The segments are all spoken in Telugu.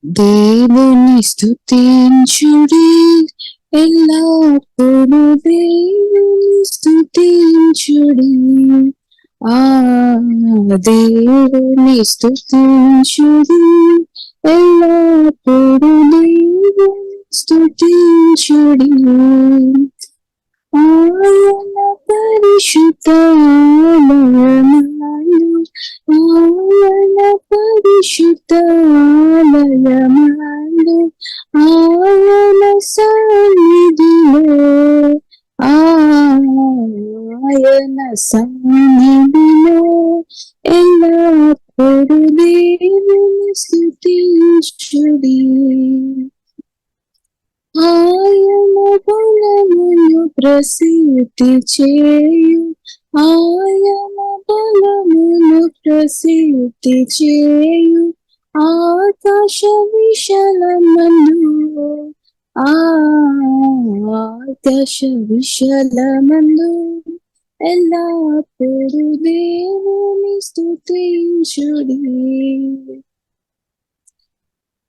దేవుని స్తుతించుడి, ఎల్లప్పుడూ దేవుని స్తుతించుడి. దేవుని స్తుతించుడి, ఎల్లప్పుడూ దేవుని స్తుతించుడి. ఆయన పరిశుద్ధాలయమందు, ఆయన పరిశుద్ధాలయమందు, ఆయన సన్నిధిలో, ఆయన సన్నిధిలో ఎల్లప్పుడూ దేవుని స్తుతించుడి. ఆయన బలమును ప్రసిద్ధి చేయు, ఆయన బలమును ప్రసిద్ధి చేయు, ఆకాశ విశాలమందు, ఆకాశ విశాలమందు ఎల్లప్పుడూ దేవుని స్తుతించుడి.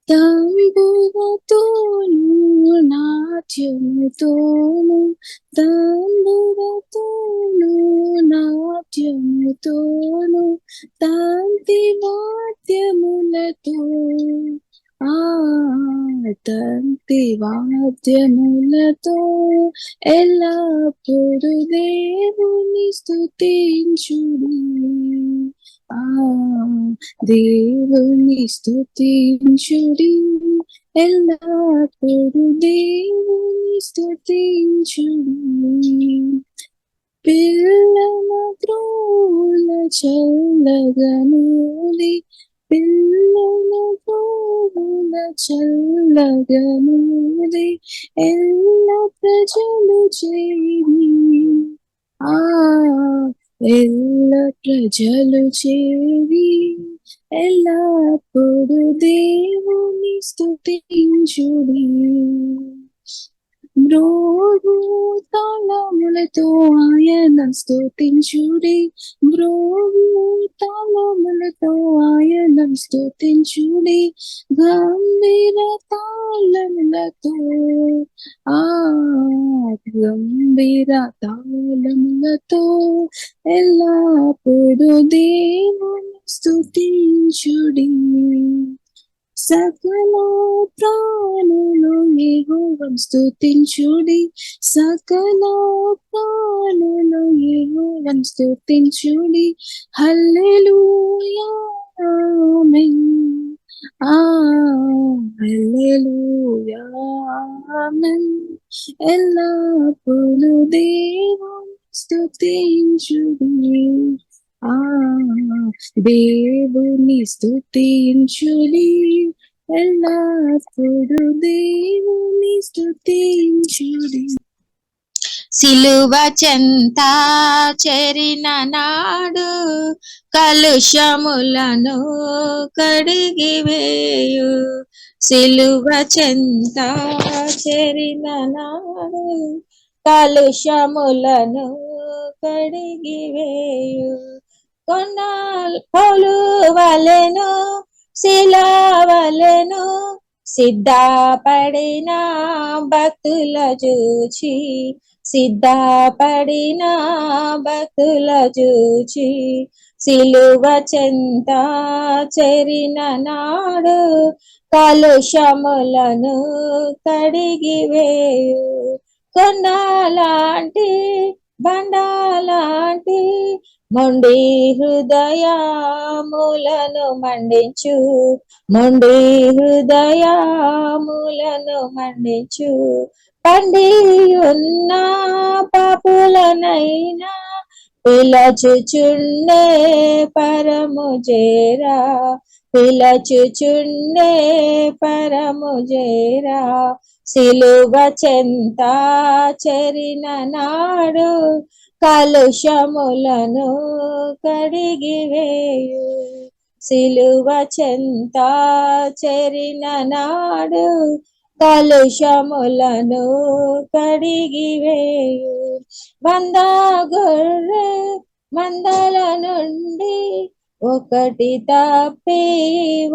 తంబురతోను నాట్యముతోను, తంబురతోను నాట్యముతోను, తంతి వాద్యములతో, తంతి వాద్యములతో ఎల్లప్పుడూ దేవుని స్తుతించుడి. దేవుని స్తుతించుడి, ఎల్లప్పుడూ దేవుని స్తుతించుడి. పిల్లల త్రోల చల్లగనూలి, పిల్లల త్రోల చల్లగనూలి, ఎల్ల ప్రజలు చేరి, ఎల్ల ప్రజలు చేరి ఎల్లప్పుడూ దేవుని స్తుతించుడి. మ్రోగు తాళములతో ఆయన స్తుతించుడి, మ్రోగు తాళములతో ఆయన స్తుతించుడి, గంభీర తాళములతో, గంభీర తాళములతో ఎల్లప్పుడూ దేవుని స్తుతించుడి. సకల ప్రాణులు యెహోవాను స్తుతించుడి, సకల ప్రాణులు యెహోవాను స్తుతించుడి. హల్లెలూయా ఆమేన్, హల్లెలూయా ఆమేన్. ఎల్లప్పుడూ దేవుని స్తుతించుడి, దేవుని స్తుతించుడి, ఎల్లప్పుడూ దేవుని స్తుతించుడి. సిలువ చెంత చేరిన నాడు కలుషములను కడిగివేయు, సిలువ చెంత చేరిన నాడు కలుషములను కడిగివేయు. కొలువలెను శిలవలెను సిద్ధపడిన భక్తుల చూచి, సిద్ధపడిన భక్తుల చూచి, సిలువ చెంత చేరిన నాడు కలుషములను కడిగివేయు. కొండలాంటి బండలాంటి మొండి హృదయములను మండించు, మొండి హృదయములను మండించు, పండియున్న పాపులనైనా పిలచుచుండే పరము చేరా, పిలచుచుండే పరము చేరా. సిలువ చెంత చేరిన నాడు కలుషములను కడిగివేయు, సిలువ చెంత చేరిన నాడు కలుషములను కడిగివేయు. 100 గొర్రె మందల నుండి ఒకటి తప్పి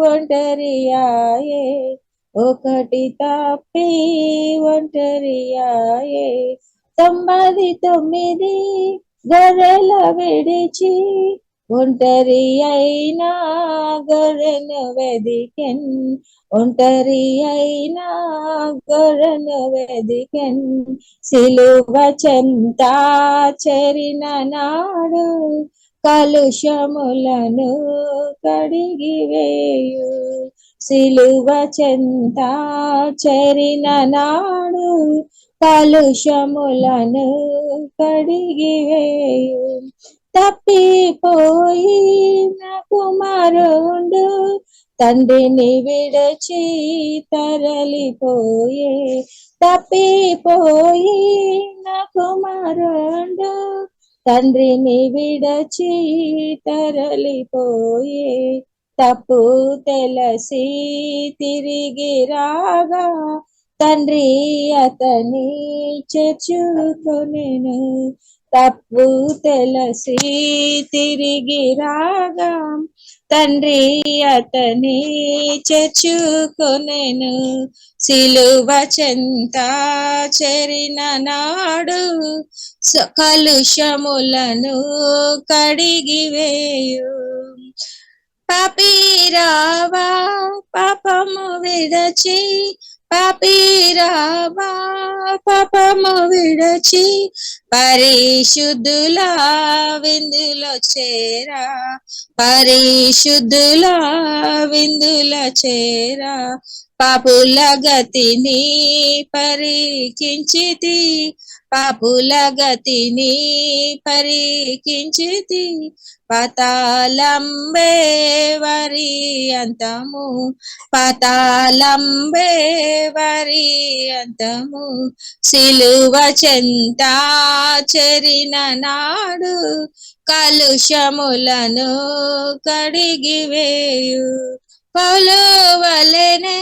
ఒంటరియాయే, ఒకటి తప్పి ఒంటరియాయే. 99 గొర్రెల విడిచి ఒంటరి అయినా గొర్రెను వెదికెన్, ఒంటరి అయినా గొర్రెను వెదికెన్. సిలువ చెంత చెరిన నాడు కలుషములను కడిగివేయు, సిలువ చెంత చెరిన నాడు కలుషములను కడిగివేయు. తప్పిపోయిన కుమారుండు తండ్రిని విడచి తరలిపోయే, తప్పిపోయిన కుమారుండు తండ్రిని విడచి తరలిపోయే. తప్పు తెలిసి తిరిగి రాగా తండ్రి అతని చేర్చుకొనెను, తప్పు తెలిసి తిరిగి రాగా తండ్రి అతని చేర్చుకొనెను. సిలువ చెంత చెరిన నాడు కలుషములను కడిగివేయు. పాపీరావా పాపము విడచి, పాపీరావా పాపము విడచి పరిశుద్ధుల విందులో చేరా, పరిశుద్ధుల విందులో చేరా. పాపుల గతిని పరికించితి, పాపుల గతిని పరికించితి. పాతాళంబే వరి అంతము, పాతాళంబే వరి అంతము. సిలువ చెంత చెరిన నాడు కలుషములను కడిగివేయు. పౌలు వలెను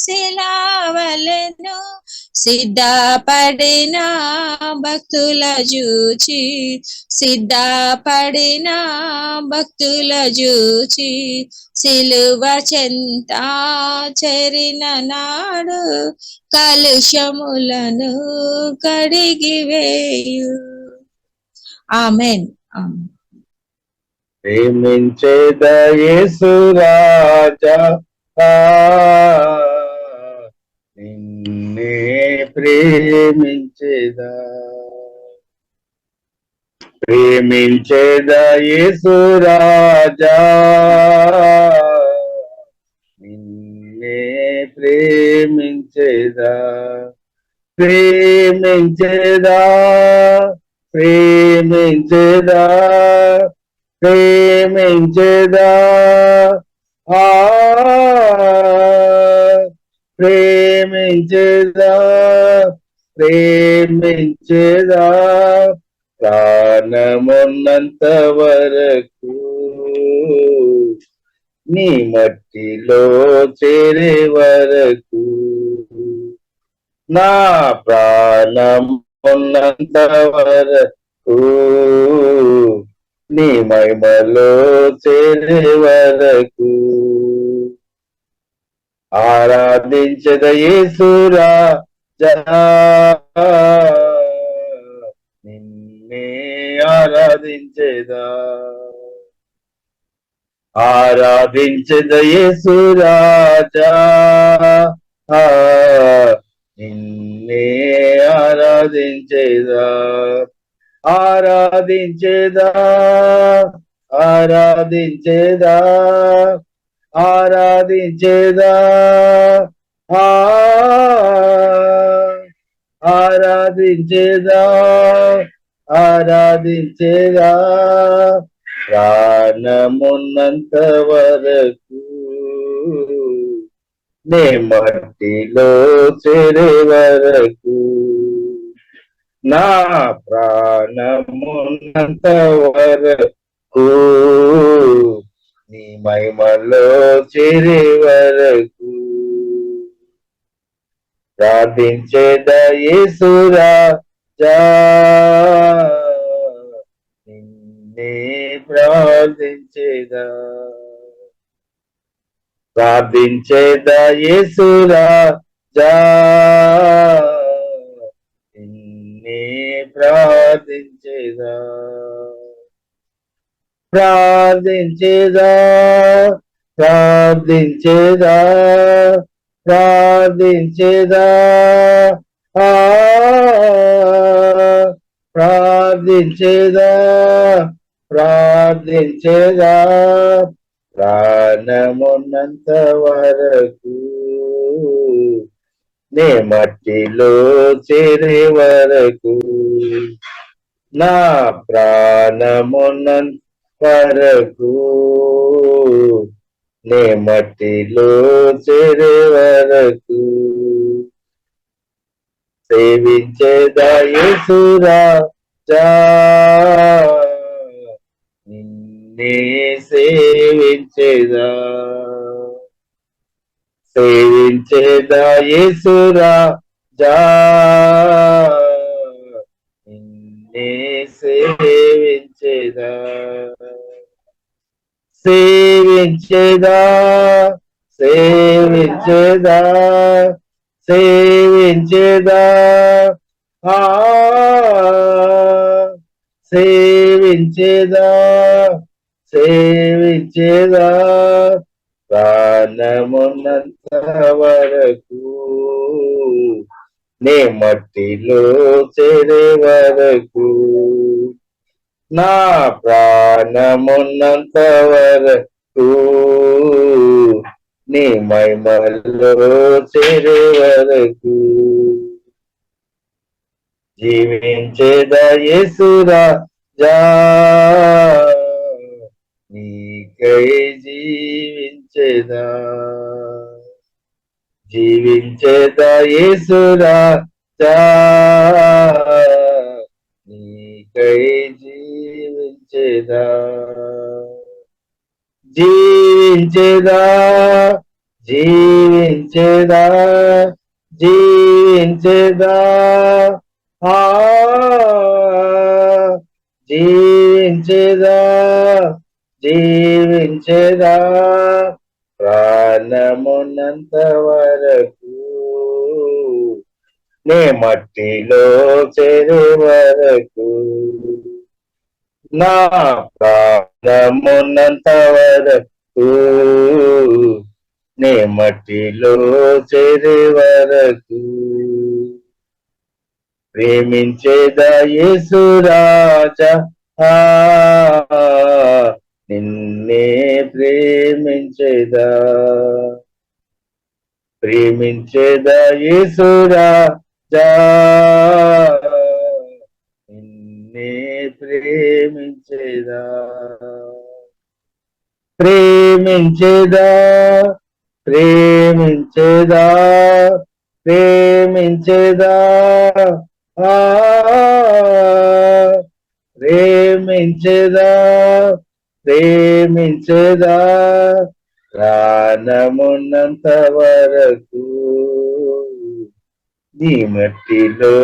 శిలావలెను సిద్ధపడిన భక్తుల జూచి, సిద్ధపడిన భక్తుల జూచి. సిలువ చెంత చెరిన నాడు కలుషములను కడిగివేయు. ఆమేన్. ఆమేన్. ప్రేమించేద యేసు రాజా, నిన్నే ప్రేమించేదా, ప్రేమించేద యేసు రాజా, నిన్నే ప్రేమించేదా, ప్రేమించేదా, ప్రేమించేదా, ప్రేమించేదా, ప్రేమించేదా, ప్రేమించేదా. ప్రాణమున్నంత వరకు నీ మట్టిలో చేరే వరకు, నా ప్రాణమున్నంత వరకు నీ మహిమలో చేరే వరకు ఆరాధించద యేసు రాజా, నిన్నే ఆరాధించేదా, ఆరాధించద యేసు రాజా, నిన్నే ఆరాధించేదా, ఆరాధించేదా, ఆరాధించేదా, ఆరాధించేదా, ఆరాధించేదా, ఆరాధించేదా. ప్రాణమున్నంత వరకు నే మట్టిలో చేరే వరకు, నా ప్రాణమున్నంత వరకు నీ మహిమలో చేరే వరకు ప్రార్థించేద యేసు రాజా, నిన్నే ప్రార్థించేదా ప్రార్థించేదా యేసు రాజా నిన్నే ప్రార్థించేదా ప్రార్థించేదా ప్రార్థించేదా ప్రార్థించేదా ప్రార్థించేదా ప్రార్థించేదా ప్రాణమున్నంత వరకు నే మట్టిలో చేరే వరకు నా ప్రాణమున్నంత వరకు నే మట్టిలో చేరే వరకు సేవించేదా యేసు రాజా నిన్నే సేవించేదా సేవించేదా యేసు రాజా నిన్నే సేవించేదా సేవించేదా సేవించేదా సేవించేదా సేవించేదా సేవించేదా ప్రాణమున్నంత వరకు నే మట్టిలో చేరే వరకు నా ప్రాణమున్నంత వరకు నీ మహిమలో చేరే వరకు జీవించేదా యేసు రాజా నీకై జీవించేదా జీవించేదా యేసు రాజా నీకై జీవించేదా జీవించేదా జీవించేదా జీవించేదా జీవించేదా జీవించేదా ప్రాణమున్నంత వరకు నే మట్టిలో చేరే వరకు నా ప్రాణమున్నంత వరకు నే మట్టిలో చేరే వరకు ప్రేమించేదా యేసు రాజా నిన్నే ప్రేమించేదా ప్రేమించేదా యేసు రాజా నిన్నే ప్రేమించేదా ప్రేమించేదా ప్రేమించేదా ప్రేమించేదా ప్రేమించేదా ప్రేమించేదా ప్రాణమున్నంత వరకు నీ మట్టిలో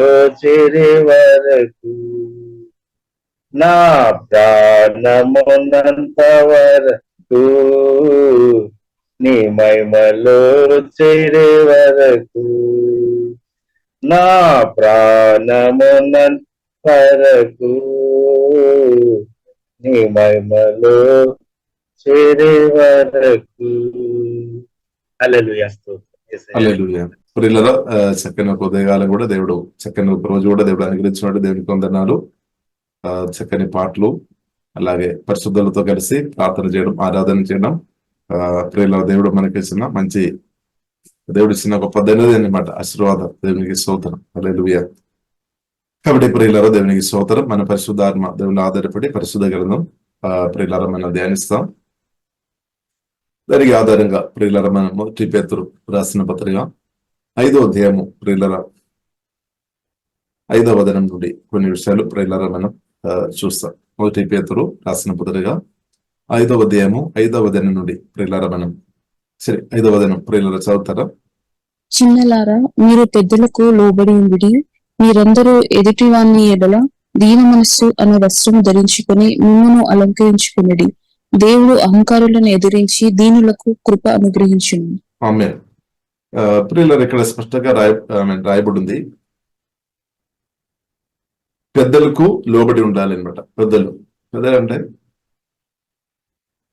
చేరే వరకు నా ప్రాణమున్నంత వరకు నీ మహిమలో చేరే వరకు నా ప్రాణమున్నంత వరకు నీ మహిమలో చేరే వరకు. హల్లెలూయా స్తోత్రం. హల్లెలూయా. ప్రియులారా, చక్కని ఒక ఉదయకాలం కూడా దేవుడు, చక్కని ఒక రోజు కూడా దేవుడు అనుగ్రహించినట్టు దేవునికి వందనాలు. చక్కని పాటలు, అలాగే పరిశుద్ధులతో కలిసి ప్రార్థన చేయడం, ఆరాధన చేయడం, ప్రియులారా దేవుడు మనకి ఇచ్చిన మంచి, దేవుడు ఇచ్చిన ఒక పద్ధతి అన్నమాట, ఆశీర్వాదం. దేవునికి స్తోత్రం. హల్లెలూయా. కాబట్టి ప్రియులారా దేవునికి స్తోత్రం. మన పరిశుద్ధాత్మ దేవుని ఆధారపడి పరిశుద్ధ గ్రంథం ప్రియులారా మనం ధ్యానిస్తాం. దానికి ఆధారంగా ప్రియులారా మనం మొదటి పేతురు రాసిన పత్రిక 5వ అధ్యాయము ప్రియులారా 5వ వచనం నుండి కొన్ని విషయాలు ప్రియులారా మనం చూస్తాం. మొదటి పేతురు రాసిన పత్రిక 5వ అధ్యాయము 5వ వచనం నుండి ప్రియులారా మనం, సరే 5వ వచనం ప్రియులారా చదువుతారా? చిన్నలారా, మీరు పెద్దలకు లోబడి ఉండి, మీరందరూ ఎదుటి వాని ఎడల దీన మనస్సు అనే వస్త్రము ధరించుకొని మిమ్మును అలంకరించుకున్నది. దేవుడు అహంకారులను ఎదిరించి దీనులకు కృప అనుగ్రహించును. ఆమేన్. ప్రియులారా, ఇక్కడ స్పష్టంగా రాయబడి ఉంది, పెద్దలకు లోబడి ఉండాలి అనమాట. పెద్దలు అంటే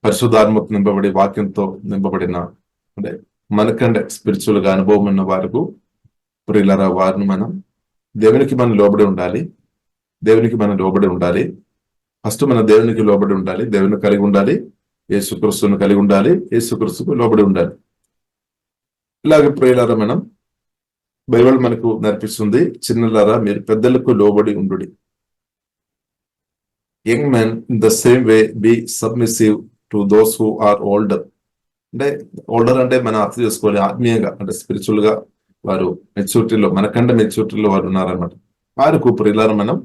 పరిశుద్ధాత్మతో నింపబడి వాక్యంతో నింపబడిన, అంటే మనకంటే స్పిరిచువల్ గా అనుభవం ఉన్న వారికి ప్రియులారా, వారిని దేవునికి మనం లోబడి ఉండాలి. దేవునికి మనం లోబడి ఉండాలి. ఫస్ట్ మన దేవునికి లోబడి ఉండాలి, దేవుని కలిగి ఉండాలి, యేసుక్రీస్తును కలిగి ఉండాలి, యేసుక్రీస్తుకు లోబడి ఉండాలి. ఇలాగే ప్రియులారా, బైబిల్ మనకు నేర్పిస్తుంది, చిన్నలారా మీరు పెద్దలకు లోబడి ఉండుడి. Young men in the same way be submissive to those who are older. అంటే ఓల్డర్ అంటే మనం అర్థం చేసుకోవాలి, ఆత్మీయంగా అంటే స్పిరిచువల్ గా వారు మెచ్యూరిటీలో, మనకంటే మెచ్యూరిటీలో వారు ఉన్నారన్నమాట. వారికి ప్రియులారా,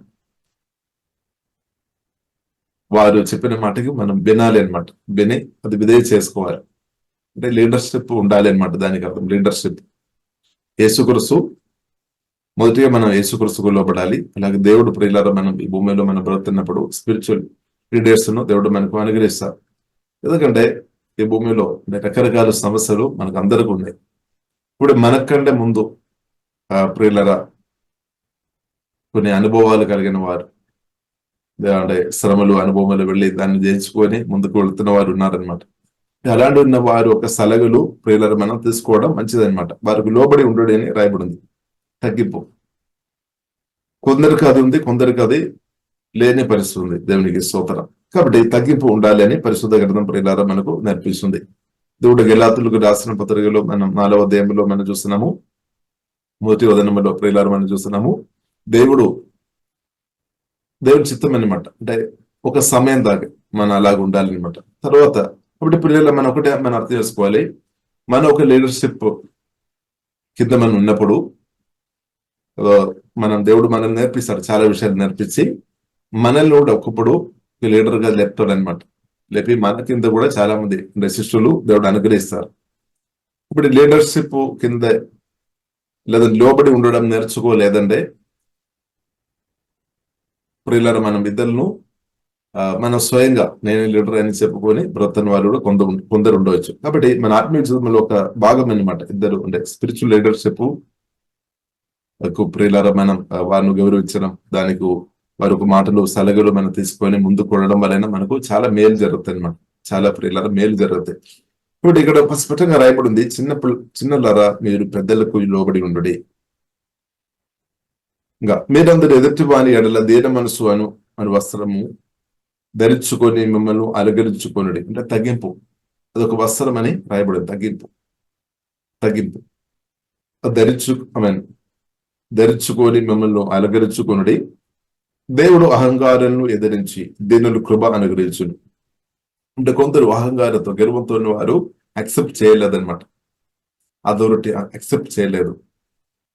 వారు చెప్పిన మాటకి మనం వినాలి అనమాట. విని అది విధేయ చేసుకోవాలి. అంటే లీడర్షిప్ ఉండాలి అనమాట. దానికి అర్థం లీడర్షిప్. యేసుక్రీస్తు మొదటిగా మనం యేసుక్రీస్తుకు లోబడాలి. అలాగే దేవుడు ప్రియులారా, ఈ భూమిలో మనం బ్రతున్నప్పుడు స్పిరిచువల్ లీడర్స్ ను దేవుడు మనకు అనుగ్రహిస్తారు. ఎందుకంటే ఈ భూమిలో రకరకాల సమస్యలు మనకు అందరికీ ఉన్నాయి. ఇప్పుడు మనకంటే ముందు ప్రియులారా కొన్ని అనుభవాలు కలిగిన వారు, అంటే శ్రమలు అనుభవాలు వెళ్ళి దాన్ని జయించుకొని ముందుకు వెళుతున్న వారు ఉన్నారనమాట. అలాంటి ఉన్న వారు ఒక సలహలు ప్రియులారా మనం తీసుకోవడం మంచిదనమాట. వారికి లోబడి ఉండడు అని రాయబడింది. తగ్గింపు కొందరికి అది ఉంది, కొందరికి అది లేని పరిస్థితి ఉంది. దేవునికి స్తోత్రం. కాబట్టి తగ్గింపు ఉండాలి అని పరిశుద్ధ గ్రంథం ప్రియులారా మనకు నేర్పిస్తుంది. దేవుడు గలాతీయులకు రాసిన పత్రికలో మనం 4వ అధ్యాయంలో మనం చూస్తున్నాము, మొదటి వచనంలో ప్రియులారా మనం చూస్తున్నాము, దేవుని చిత్తం అనమాట. అంటే ఒక సమయం దాకా మనం అలాగ ఉండాలి అనమాట. తర్వాత కాబట్టి ప్రియులారా మనం అర్థం చేసుకోవాలి, మన ఒక లీడర్షిప్ కింద మనం ఉన్నప్పుడు దేవుడు మనల్ని నేర్పిస్తాడు, చాలా విషయాలు నేర్పించి మనల్ని కూడా ఒకప్పుడు లీడర్ గా లేపుతాడు అనమాట. లేపి మన కింద కూడా చాలా మంది శిష్యులు దేవుడు అనుగ్రహిస్తారు. ఇప్పుడు లీడర్షిప్ కింద లేదా లోబడి ఉండడం నేర్చుకోలేదంటే ప్రియులారా మనం ఇద్దరును మనం స్వయంగా నేను లీడర్ అని చెప్పుకొని బ్రతని వారు కూడా కొందరు ఉండవచ్చు. కాబట్టి మన ఆత్మీయ జీవితంలో ఒక భాగం అనమాట ఇద్దరు అంటే స్పిరిచువల్ లీడర్షిప్. ప్రియులారా మనం వారిని గౌరవించడం, దానికి వారి ఒక మాటలు సలహలు మనం తీసుకొని ముందుకు కొనడం వలన మనకు చాలా మేలు జరుగుతుంది అనమాట. చాలా ప్రియులారా మేలు జరుగుతాయి. ఇప్పుడు ఇక్కడ స్పష్టంగా రాయబడి ఉంది, చిన్నలారా మీరు పెద్దలకు లోబడి ఉండుడి. ఇంకా మీరందరూ ఎదుటి వాని ఎడల దీన మనసు అను వస్త్రము ధరించుకొని మిమ్మల్ని అలంకరించుకొనుడి. అంటే తగ్గింపు, అదొక వస్త్రం అని రాయబడింది. తగ్గింపు ధరించుకొని మిమ్మల్ని అలంకరించుకొనుడి. దేవుడు అహంకారాలను ఎదిరించి దీనులు కృప అనుగ్రహించును. అంటే కొందరు అహంకారంతో గర్వంతో ఉన్న వారు యాక్సెప్ట్ చేయలేదన్నమాట. అథారిటీ యాక్సెప్ట్ చేయలేదు.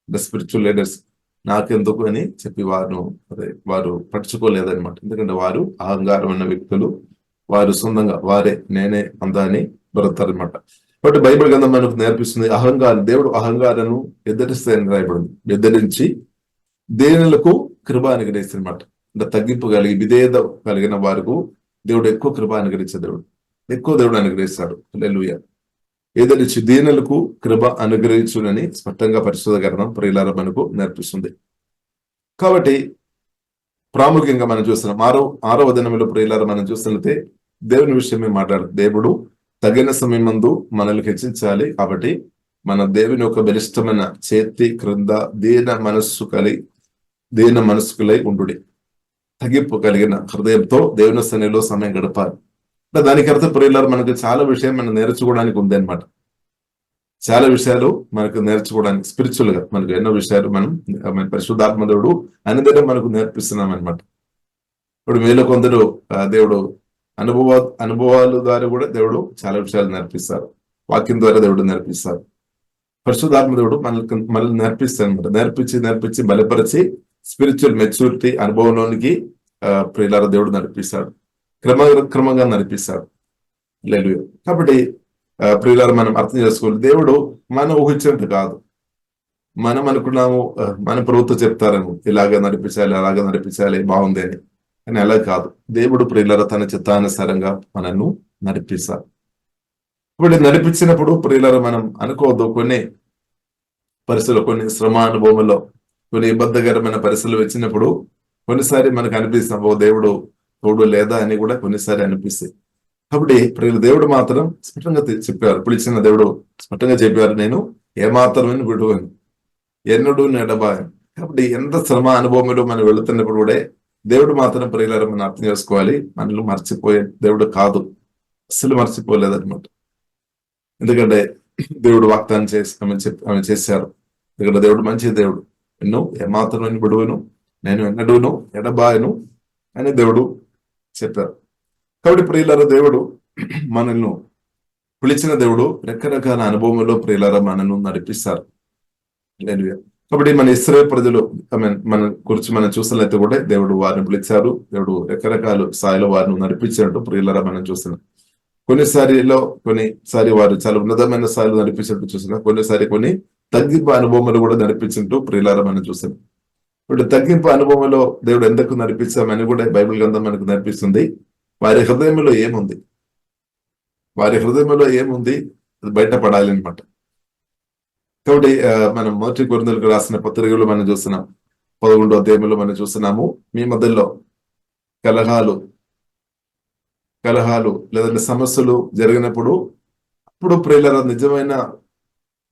స్పిరిచువల్ లీడర్స్ నాకెందుకు అని చెప్పి వారు పట్టించుకోలేదన్నమాట. ఎందుకంటే వారు అహంకారం ఉన్న వ్యక్తులు, వారు సొంతంగా వారే నేనే అంతా అని బ్రతారనమాట. కాబట్టి బైబిల్ గ్రంథం మనకు నేర్పిస్తుంది, దేవుడు అహంకారాలను ఎదిరిస్తాయని రాయబడింది. ఎదిరించి దీనులకు కృప అనుగ్రహిస్తారనమాట. అంటే తగ్గింపు కలిగి విధేయత కలిగిన వారికి దేవుడు ఎక్కువ కృప అనుగ్రహించే దేవుడు అనుగ్రహిస్తాడు. హల్లెలూయా. ఎదిరించి దీనులకు కృప అనుగ్రహించునని స్పష్టంగా పరిశుద్ధ గ్రంథం ప్రియులారా మనకు నేర్పిస్తుంది. కాబట్టి ప్రాముఖ్యంగా మనం చూస్తున్నాం 6వ వచనంలో ప్రియులారా మనం చూస్తున్నట్లయితే దేవుని విషయమే దేవుడు తగిన సమయం మందు మనల్ని హెచ్చించాలి. కాబట్టి మన దేవుని ఒక బలిష్టమైన చేతి క్రింద దీన మనస్సుకులై ఉండుడి. తగ్గింపు కలిగిన హృదయంతో దేవుని సన్నిధిలో సమయం గడపాలి. అంటే దానికి అర్థం ప్రియులారా మనకు చాలా విషయం మనం నేర్చుకోవడానికి ఉంది అనమాట. చాలా విషయాలు మనకు నేర్చుకోవడానికి స్పిరిచువల్ గా మనకు ఎన్నో విషయాలు మనం పరిశుద్ధాత్మ దేవుడు అనుదినం మనకు నేర్పిస్తున్నాం అనమాట. ఇప్పుడు మీలో కొందరు దేవుడు అనుభవాల ద్వారా కూడా దేవుడు చాలా విషయాలు నేర్పిస్తారు. వాక్యం ద్వారా దేవుడు నేర్పిస్తారు. పరిశుద్ధాత్మ దేవుడు మనల్ని నేర్పిస్తారు అనమాట. నేర్పించి బలపరిచి స్పిరిచువల్ మెచ్యూరిటీ అనుభవంలోనికి ప్రియులారా దేవుడు నడిపిస్తాడు. క్రమంగా నడిపిస్తాడు. లేదు కాబట్టి ప్రియులారా మనం అర్థం చేసుకోవాలి, దేవుడు మనం ఊహించినట్టు కాదు. మనం అనుకున్నాము మన ప్రభుత్వం చెప్తారేమో ఇలాగ నడిపించాలి, అలాగ నడిపించాలి, బాగుంది అని. కానీ అలా కాదు. దేవుడు ప్రియులారా తన చిత్తానుసారంగా మనల్ని నడిపిస్తారు. ఇప్పుడు నడిపించినప్పుడు ప్రియులారా మనం అనుకోవద్దు, కొన్ని పరిస్థితులు, కొన్ని శ్రమ అనుభవంలో, కొన్ని ఇబ్బందికరమైన పరిస్థితులు వచ్చినప్పుడు కొన్నిసారి మనకు అనిపిస్తాం, ఓ దేవుడు తోడు లేదా అని కూడా కొన్నిసారి అనిపిస్తాయి. కాబట్టి ప్రియులు దేవుడు మాత్రం స్పష్టంగా చెప్పారు, పిలిచిన దేవుడు స్పష్టంగా చెప్పారు, నేను ఏమాత్రమే విడువను, ఎన్నడూ ఎడబాయను. కాబట్టి ఎంత శ్రమ అనుభవంలో మనం వెళుతున్నప్పుడు కూడా దేవుడు మాత్రం ప్రియులారా మనం అర్థం చేసుకోవాలి, మనల్ని మర్చిపోయే దేవుడు కాదు, అస్సలు మర్చిపోలేదన్నమాట. ఎందుకంటే దేవుడు వాగ్దానం చేసి ఆమె చేశారు. ఎందుకంటే దేవుడు మంచి దేవుడు, ఎన్నో ఏమాత్రం విడువను, నేను ఎన్నడూను ఎడబాయను అని దేవుడు చెప్పారు. కాబట్టి ప్రియులారా దేవుడు మనల్ని పిలిచిన దేవుడు రకరకాల అనుభవంలో ప్రియులారా మనల్ని నడిపిస్తారు. కాబట్టి మన ఇశ్రాయేలు ప్రజలు మన గురించి మనం చూసినట్లయితే కూడా దేవుడు వారిని పిలిచారు, దేవుడు రకరకాల స్థాయిలో వారిని నడిపించినట్టు ప్రియులారా మనం చూస్తున్నాం. కొన్నిసారి వారు చాలా ఉన్నతమైన స్థాయిలో నడిపించినట్టు చూస్తున్నాం, కొన్ని తగ్గింపు అనుభవంలో కూడా నడిపించినట్టు ప్రియులారా మనం చూస్తున్నాం. ఇప్పుడు తగ్గింపు అనుభవంలో దేవుడు ఎందుకు నడిపించామని కూడా బైబిల్ గ్రంథం మనకు నడిపిస్తుంది. వారి హృదయంలో ఏముంది, అది బయటపడాలి అనమాట. కాబట్టి మనం మొదటి కొరింథీయులకు రాసిన పత్రికలో మనం చూస్తున్నాం, 11వ అధ్యాయంలో మనం చూస్తున్నాము, మీ మధ్యలో కలహాలు లేదంటే సమస్యలు జరిగినప్పుడు అప్పుడు ప్రియులారా నిజమైన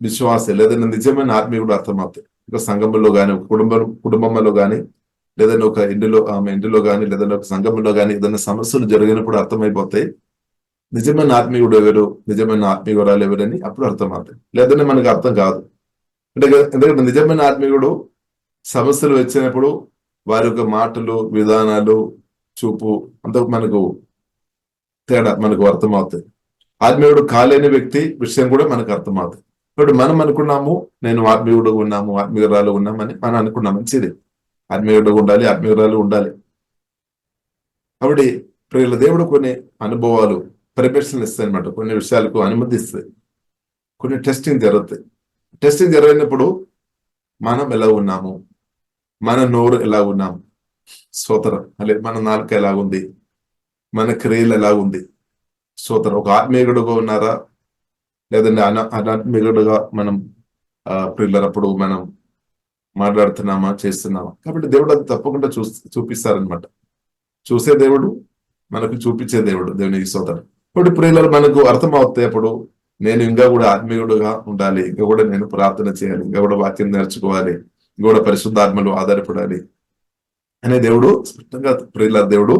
విశ్వాసే లేదంటే నిజమైన ఆత్మీయుడు అర్థమవుతాయి. ఒక సంఘంలో గాని, ఒక కుటుంబంలో గాని, లేదంటే ఒక ఇంటిలో గాని, లేదంటే ఒక సంఘంలో గాని ఏదైనా సమస్యలు జరిగినప్పుడు అర్థమైపోతాయి నిజమైన ఆత్మీయుడు ఎవరు, నిజమైన ఆత్మీయురాలు ఎవరని అప్పుడు అర్థమవుతాయి. లేదంటే మనకు అర్థం కాదు. ఎందుకంటే నిజమైన ఆత్మీయుడు సమస్యలు వచ్చినప్పుడు వారి యొక్క మాటలు, విధానాలు, చూపు అంత మనకు తేడా మనకు అర్థమవుతాయి. ఆత్మీయుడు కాలేని వ్యక్తి విషయం కూడా మనకు అర్థమవుతుంది. ఇప్పుడు మనం అనుకున్నాము, నేను ఆత్మీయుడు ఉన్నాము, ఆత్మీయురాలు ఉన్నామని మనం అనుకున్నాం, మంచిది, ఆత్మీయుడు ఉండాలి, ఆత్మీయురాలు ఉండాలి. కాబట్టి ప్రియుల దేవుడు కొన్ని అనుభవాలు పర్మిషన్ ఇస్తాయి అనమాట, కొన్ని విషయాలకు అనుమతిస్తాయి, కొన్ని టెస్టింగ్ జరుగుతాయి. టెస్టింగ్ జరిగినప్పుడు మనం ఎలా ఉన్నాము, మన నోరు ఎలా ఉన్నాము, స్తోత్రం, అలాగే మన నాలుక ఎలా ఉంది, మన క్రియలు ఎలా ఉంది, స్తోత్రం. ఒక ఆత్మీయుడుగా ఉన్నారా లేదంటే అనాత్మీయుడుగా మనం పిల్లలప్పుడు మనం మాట్లాడుతున్నామా, చేస్తున్నామా. కాబట్టి దేవుడు అది తప్పకుండా చూపిస్తారనమాట. చూసే దేవుడు, మనకు చూపించే దేవుడు, దేవునికి స్తోత్రం. ఇప్పుడు ప్రియులు మనకు అర్థమవుతాయి. అప్పుడు నేను ఇంకా కూడా ఆత్మీయుడుగా ఉండాలి, ఇంకా కూడా నేను ప్రార్థన చేయాలి, ఇంకా కూడా వాక్యం నేర్చుకోవాలి, ఇంకా కూడా పరిశుద్ధాత్మలు ఆధారపడాలి అనే దేవుడు స్పష్టంగా ప్రియుల దేవుడు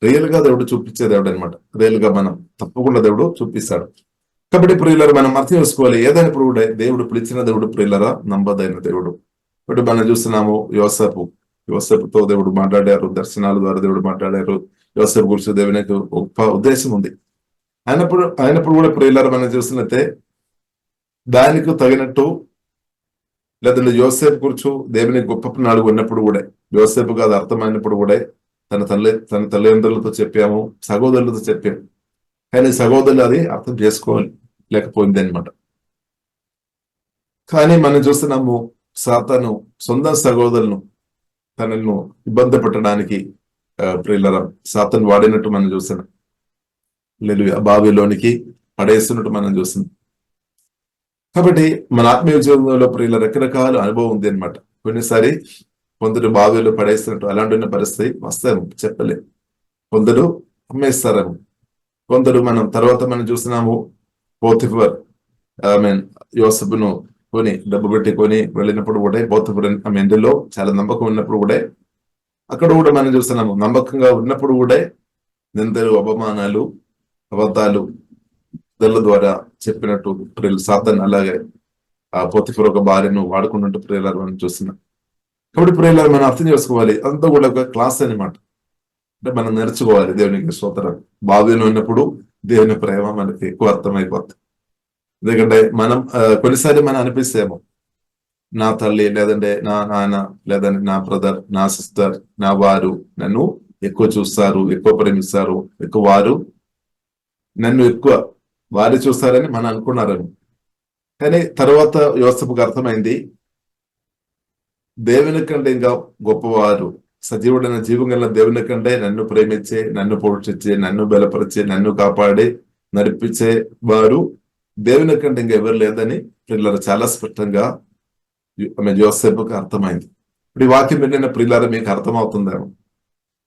రియల్ గా దేవుడు చూపించే దేవుడు అనమాట. రియల్ గా మనం తప్పకుండా దేవుడు చూపిస్తాడు. కాబట్టి ప్రియులరా మనం అర్థం చేసుకోవాలి, ఏదైనా కూడా దేవుడు పిలిచిన దేవుడు ప్రియులరా నమ్మదైన దేవుడు. ఇప్పుడు మనం చూస్తున్నాము యోసేపుతో దేవుడు మాట్లాడారు, దర్శనాల ద్వారా దేవుడు మాట్లాడారు. యోసేపు గురించి దేవునికి గొప్ప ఉద్దేశం ఉంది. అయినప్పుడు కూడా ప్రియులరా మనం చూస్తున్నట్టే దానికి తగినట్టు లేదంటే యోసేపు గురించి దేవుని గొప్ప నాలుగు ఉన్నప్పుడు కూడా, యోసేపు కాదు అర్థమైనప్పుడు కూడా తన తల్లిదండ్రులతో చెప్పాము, సహోదరులతో చెప్పాము, కానీ సహోదరులు అది అర్థం చేసుకోలేకపోయింది అనమాట. కానీ మనం చూస్తున్నాము సాతాను సొంత సహోదరులను తనను ఇబ్బంది పెట్టడానికి ప్రియులరా సాతాను వాడినట్టు మనం చూస్తున్నాం. లేదు బావిలోనికి పడేస్తున్నట్టు మనం చూస్తున్నాం. కాబట్టి మన ఆత్మీయ జీవితంలో ప్రియుల రకరకాల అనుభవం ఉంది అనమాట. కొన్నిసారి కొందరు బావిలో పడేస్తున్నట్టు అలాంటి పరిస్థితి వస్తాము, చెప్పలేము. కొందరు అమ్మేస్తారేమో, కొందరు తర్వాత మనం చూస్తున్నాము పోతిఫర్ యోసేపును డబ్బు పెట్టుకొని వెళ్ళినప్పుడు కూడా పోతిఫర్ ఇంటిలో చాలా నమ్మకం ఉన్నప్పుడు కూడా అక్కడ కూడా మనం చూస్తున్నాము, నమ్మకంగా ఉన్నప్పుడు కూడా నిందలు, అవమానాలు, అబద్ధాలు దళ్ళ ద్వారా చెప్పినట్టు ప్రియులు సాతాను అలాగే పోతిఫర్ ఒక భార్యను వాడుకున్నట్టు ప్రియులారు మనం చూస్తున్నాం. కాబట్టి ప్రియులారు మనం అర్థం చేసుకోవాలి, అంతా కూడా ఒక క్లాస్ అనమాట. అంటే మనం నేర్చుకోవాలి దేవునికి స్తోత్రం. బావిలో ఉన్నప్పుడు దేవుని ప్రేమ మనకి ఎక్కువ అర్థమైపోతుంది. ఎందుకంటే మనం కొన్నిసారి మనం అనిపిస్తేమో నా తల్లి లేదంటే నా నాన్న లేదంటే నా బ్రదర్, నా సిస్టర్, నా వారు నన్ను ఎక్కువ చూస్తారు, ఎక్కువ ప్రేమిస్తారు, వారు నన్ను ఎక్కువ వారు చూస్తారని మనం అనుకున్నారని. కానీ తర్వాత యోసేపుకు అర్థమైంది దేవుని కంటే ఇంకా గొప్పవారు, సజీవుడైన జీవం గల దేవుని కంటే నన్ను ప్రేమించే, నన్ను పోషించే, నన్ను బలపరిచే, నన్ను కాపాడి నడిపించే వారు దేవుని కంటే ఇంకా ఎవరు లేదని ప్రియులారా చాలా స్పష్టంగా యోసేపుకి అర్థమైంది. ఇప్పుడు ఈ వాక్యం విన్న ప్రియులారా మీకు అర్థమవుతుందేమో.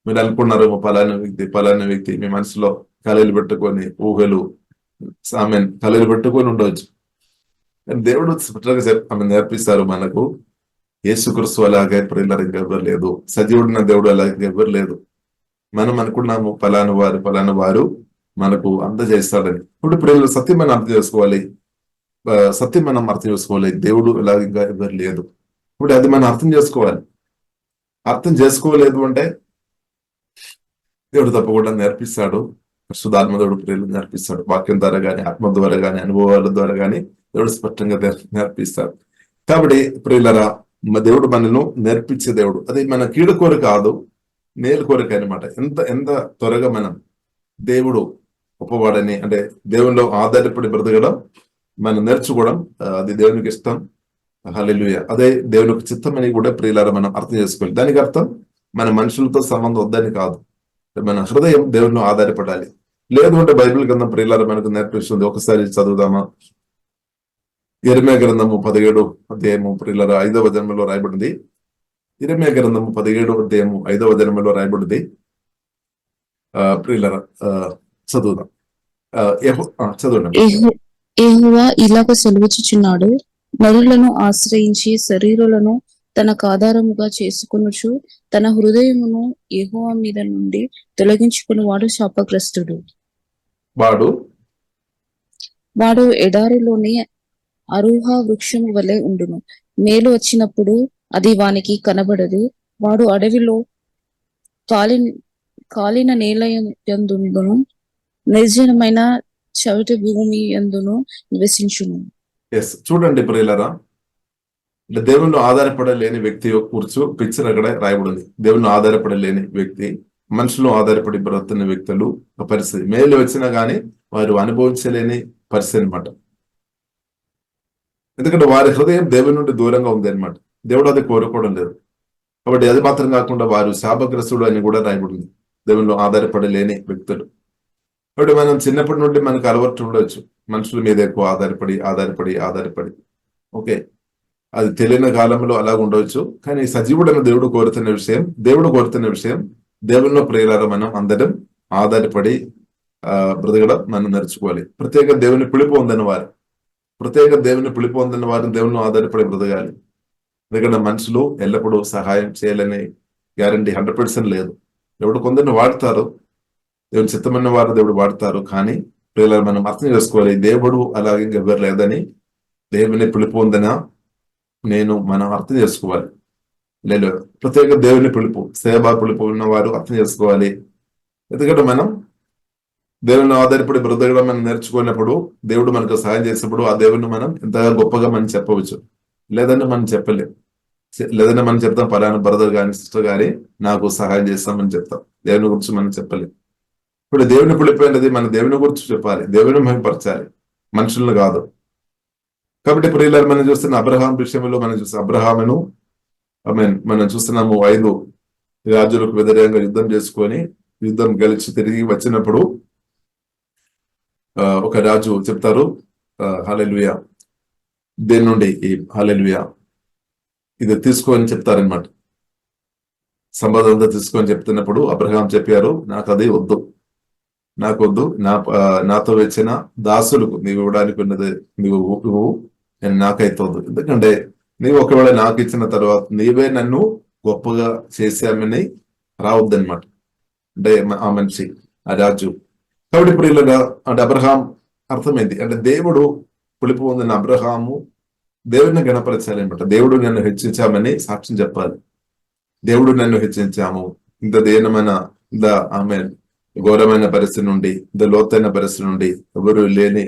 మీరు అనుకున్నారు పలానా వ్యక్తి మీ మనసులో కళలు పెట్టుకొని ఊహలు కళలు పెట్టుకొని ఉండవచ్చు. కానీ దేవుడు స్పష్టంగా నేర్పిస్తారు మనకు. యేసుక్రీస్తు అలాగే ప్రియులారా ఇంకెవరు లేదు, సజీవుడిన దేవుడు అలాగే ఎవరు లేదు. మనం అనుకున్నాము పలానా వారు మనకు అందజేస్తాడని. ఇప్పుడు ప్రియులు సత్యం మనం అర్థం చేసుకోవాలి, దేవుడు ఇలాగ ఇంకా ఎవరు లేదు. ఇప్పుడు అది మనం అర్థం చేసుకోవాలి. అర్థం చేసుకోలేదు అంటే దేవుడు తప్పకుండా నేర్పిస్తాడు. పరిశుద్ధాత్మ దేవుడు ప్రియులు నేర్పిస్తాడు. వాక్యం ద్వారా కానీ, ఆత్మ ద్వారా కానీ, అనుభవాల ద్వారా కానీ దేవుడు స్పష్టంగా నేర్పిస్తాడు. కాబట్టి ప్రియులరా, దేవుడు మనను నేర్పించే దేవుడు. అది మన కీడు కోరిక కాదు, మేలు కోరిక అనమాట. ఎంత త్వరగా మనం దేవుడు గొప్పవాడని, అంటే దేవునిలో ఆధారపడి బ్రతకడం మనం నేర్చుకోవడం, అది దేవునికి ఇష్టం. హల్లెలూయా. అదే దేవునికి చిత్తమని కూడా ప్రియులారా మనం అర్థం చేసుకోవాలి. దానికి అర్థం మన మనుషులతో సంబంధం వద్దని కాదు, మన హృదయం దేవునిలో ఆధారపడాలి. లేదు అంటే బైబిల్ గ్రంథం ప్రియులారా మనకు నేర్పిస్తుంది. ఒకసారి చదువుదామా? యెరెమీయా గ్రంథము 17 అధ్యాయము ప్రియులారా 5వ వచనంలో రాయబడింది. యెరెమీయా గ్రంథము 17వ అధ్యాయము 5వ వచనంలో రాయబడింది. ప్రియులారా చదువుదాం. చదవండి. యెహోవా ఇలాగ సెలవిచ్చుచున్నాడు, నరులను ఆశ్రయించి శరీరులను తనకు ఆధారముగా చేసుకొనుచు తన హృదయమును యెహోవా మీద నుండి తొలగించుకుని వాడు శాపగ్రస్తుడు. వాడు ఎడారిలోని అరుహ వృక్షము వలె ఉండును. మేలు వచ్చినప్పుడు అది వానికి కనబడదు. వాడు అడవిలో కాలిన నేల యందును నిర్జనమైన చవిటి భూమి యందును నివసించును. చూడండి ప్రియులారా, దేవునిలో ఆధారపడలేని వ్యక్తి కూర్చు పిక్చర్ అక్కడ రాయబడింది. దేవునిలో ఆధారపడలేని వ్యక్తి, మనుషులు ఆధారపడి బ్రతున్న వ్యక్తులు పరిస్థితి. మేలు వచ్చినా గానీ వారు అనుభవించలేని పరిస్థితి అనమాట. ఎందుకంటే వారి హృదయం దేవుని నుండి దూరంగా ఉంది అనమాట. దేవుడు అది కోరుకోవడం లేదు. కాబట్టి అది మాత్రం కాకుండా వారు శాపగ్రస్తుడు అని కూడా రాయబడింది, దేవునిలో ఆధారపడలేని వ్యక్తులు. కాబట్టి మనం చిన్నప్పటి నుండి మనకు అలవాటు ఉండొచ్చు మనుషుల మీద ఎక్కువ ఆధారపడి. ఓకే, అది తెలియని కాలంలో అలాగ ఉండవచ్చు. కానీ సజీవుడైన దేవుడు కోరుతున్న విషయం దేవునిలో ప్రియులారా మనం అందరం ఆధారపడి బ్రతకడం మనం నేర్చుకోవాలి. ప్రత్యేక దేవుని పిలుపు ఉందని వారు దేవునిలో ఆధారపడి బ్రతకాలి. ఎందుకంటే మనుషులు ఎల్లప్పుడూ సహాయం చేయాలని గ్యారంటీ 100% లేదు. దేవుడు కొందరిని వాడతారు, దేవుని చిత్తమైన వారు దేవుడు వాడతారు. కానీ ప్రియులారా మనం అర్థం చేసుకోవాలి, దేవుడు అలాగే ఎవరు లేదని, దేవుని పిలుపు ఉందనా మనం అర్థం చేసుకోవాలి. లేదు, ప్రత్యేక దేవుని పిలుపు, సేవా పిలుపు ఉన్నవారు అర్థం చేసుకోవాలి. ఎందుకంటే మనం దేవుని ఆధారపడి బ్రతకడం మనం నేర్చుకున్నప్పుడు, దేవుడు మనకు సహాయం చేసినప్పుడు ఆ దేవుని మనం ఎంతగా గొప్పగా మనం చెప్పవచ్చు. లేదంటే మనం చెప్పలేం. లేదంటే మనం చెప్తాం పలానా బ్రదర్ కానీ సిస్టర్ కానీ నాకు సహాయం చేస్తామని చెప్తాం, దేవుని గురించి మనం చెప్పలేం. ఇప్పుడు దేవుని పిలిపోయినది మన దేవుని గురించి చెప్పాలి, దేవుని మహిమపరచాలి, మనుషులను కాదు. కాబట్టి ప్రియులారా మనం చూస్తున్న అబ్రహాం విషయంలో అబ్రహామును మనం చూస్తున్నాము. 5 రాజులకు వ్యతిరేకంగా యుద్ధం గెలిచి తిరిగి వచ్చినప్పుడు ఒక రాజు చెప్తారు, హల్లెలూయా, దేని నుండి ఈ హల్లెలూయా ఇది తీసుకొని చెప్తారనమాట. సంపద అంతా తీసుకొని చెప్తున్నప్పుడు అబ్రహాం చెప్పారు, నాకు అది వద్దు, నాతో వచ్చిన దాసులకు నీవు ఇవ్వడానికి ఉన్నది నువ్వు నాకైతే వద్దు. ఎందుకంటే నీవు ఒకవేళ నాకు ఇచ్చిన తర్వాత నీవే నన్ను గొప్పగా చేసామని రావద్దనమాట. అంటే ఆ మనిషి, ఆ రాజు. కాబట్టి ఇప్పుడు ఇలా అంటే అబ్రహాం అర్థమైంది, అంటే దేవుడు పిలుపు పొందిన అబ్రహాము దేవుడిని గణపరచాలి అనమాట. దేవుడు నన్ను హెచ్చించామని సాక్ష్యం చెప్పాలి. దేవుడు నన్ను హెచ్చించాము, ఇంత దీనమైన ఆమె ఘోరమైన పరిస్థితి నుండి, ఇంత లోతైన పరిస్థితి నుండి, ఎవరు లేని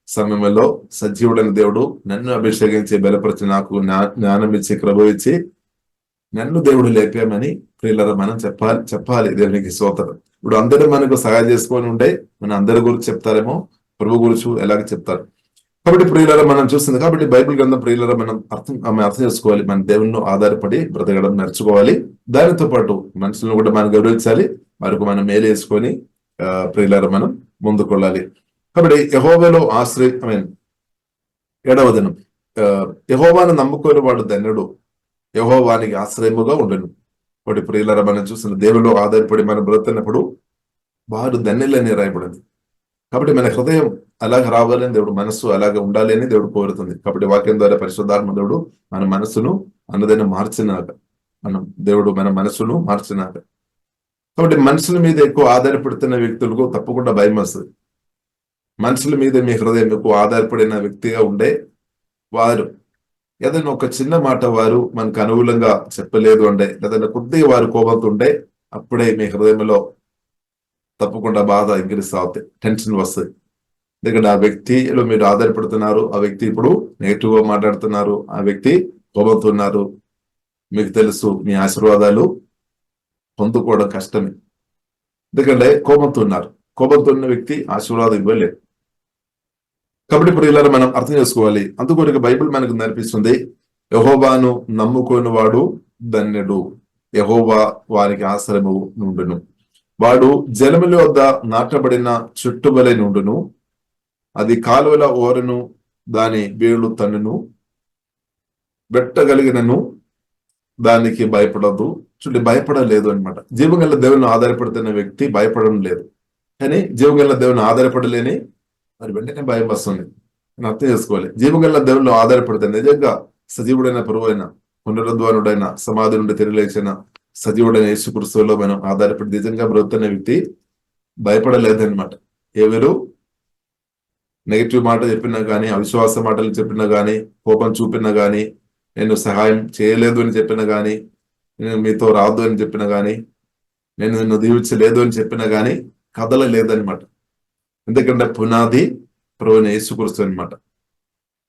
సమయంలో సజీవుడైన దేవుడు నన్ను అభిషేకించి బలపరిచి నాకు జ్ఞానం ఇచ్చి కృప ఇచ్చి నన్ను దేవుడు లేపామని ప్రియులారా మనం చెప్పాలి దేవునికి స్తోత్రం. ఇప్పుడు అందరూ మనకు సహాయం చేసుకొని ఉంటే మన అందరి గురించి చెప్తారేమో, ప్రభు గురించి ఎలాగ చెప్తారు. కాబట్టి ప్రియులారా మనం చూస్తుంది కాబట్టి బైబిల్ గ్రంథం ప్రియులారా మనం అర్థం చేసుకోవాలి. మన దేవుని ఆధారపడి బ్రతకడం నేర్చుకోవాలి. దానితో పాటు మనుషులను కూడా మనం గౌరవించాలి. వారికి మనం మేలు వేసుకొని ప్రియులారా మనం ముందుకు వెళ్ళాలి. కాబట్టి యెహోవాలో ఏడవ దినం యెహోవాను నమ్ముకొని వాడు ధన్యుడు, యెహోవానికి ఆశ్రయముగా ఉండను. ఒకటి ప్రియులారా మనం చూసిన దేవులో ఆధారపడి మనం బ్రతున్నప్పుడు వారు ధన్యులని రాయబడింది. కాబట్టి మన హృదయం అలాగ రావాలని దేవుడు, మనస్సు అలాగే ఉండాలి అని దేవుడు కోరుతుంది. కాబట్టి వాక్యం ద్వారా పరిశుద్ధాత్మ దేవుడు మన మనస్సును అన్నదైనా మార్చినాక దేవుడు మన మనస్సును మార్చినాక. కాబట్టి మనుషుల మీద ఎక్కువ ఆధారపడుతున్న వ్యక్తులకు తప్పకుండా భయం వస్తుంది. మనుషుల మీద మీ హృదయం ఎక్కువ ఆధారపడిన వ్యక్తిగా ఉండే వారు ఏదైనా ఒక చిన్న మాట వారు మనకు అనుకూలంగా చెప్పలేదు అంటే, లేదంటే కొద్దిగా వారు కోపంతో ఉంటే అప్పుడే మీ హృదయంలో తప్పకుండా బాధ ఇంక్రీస్ అవుతాయి, టెన్షన్ వస్తుంది. ఎందుకంటే ఆ వ్యక్తిలో మీరు ఆధారపడుతున్నారు, ఆ వ్యక్తి ఇప్పుడు నెగిటివ్ గా మాట్లాడుతున్నారు, ఆ వ్యక్తి కోపంతో ఉన్నారు. మీకు తెలుసు మీ ఆశీర్వాదాలు పొందుకోవడం కష్టమే. ఎందుకంటే కోపంతో ఉన్నారు. కోపంతో ఉన్న వ్యక్తి ఆశీర్వాదం ఇవ్వలేదు. కాబట్టి ఇప్పుడు ఇలా మనం అర్థం చేసుకోవాలి. అందుకొరకు బైబిల్ మనకు నేర్పిస్తుంది, యెహోవాను నమ్ముకొని వాడు ధన్యుడు, యెహోవా వారికి ఆశ్రయము నుండును. వాడు జలముల వద్ద నాటబడిన చెట్టువలె నుండును, అది కాలువల ఓరను దాని వేళ్ళు తన్నును, పెట్టగలిగినను దానికి భయపడదు. చూడండి, భయపడలేదు అనమాట. జీవగల దేవుని ఆధారపడుతున్న వ్యక్తి భయపడడం లేదు. కానీ జీవగల దేవుని ఆధారపడలేని మరి వెంటనే భయం వస్తుంది. నేను అర్థం చేసుకోవాలి. జీవగల దేవుళ్ళు ఆధారపడితే నిజంగా సజీవుడైన ప్రభువైన పునరుద్ధానుడైన సమాధి నుండి తిరిగిలేచిన సజీవుడైన యేసుక్రీస్తులో మనం ఆధారపడి నిజంగా బ్రతుకుతున్న వ్యక్తి భయపడలేదన్నమాట. ఎవరు నెగిటివ్ మాట చెప్పినా కానీ, అవిశ్వాస మాటలు చెప్పినా కానీ, కోపం చూపినా కానీ, నేను సహాయం చేయలేదు అని చెప్పినా కానీ, నేను మీతో రాదు అని చెప్పినా కానీ, నేను నిన్ను దీవించలేదు అని చెప్పినా కానీ కదలలేదన్నమాట. ఎందుకంటే పునాది ప్రభువైన యేసుక్రీస్తు అనమాట.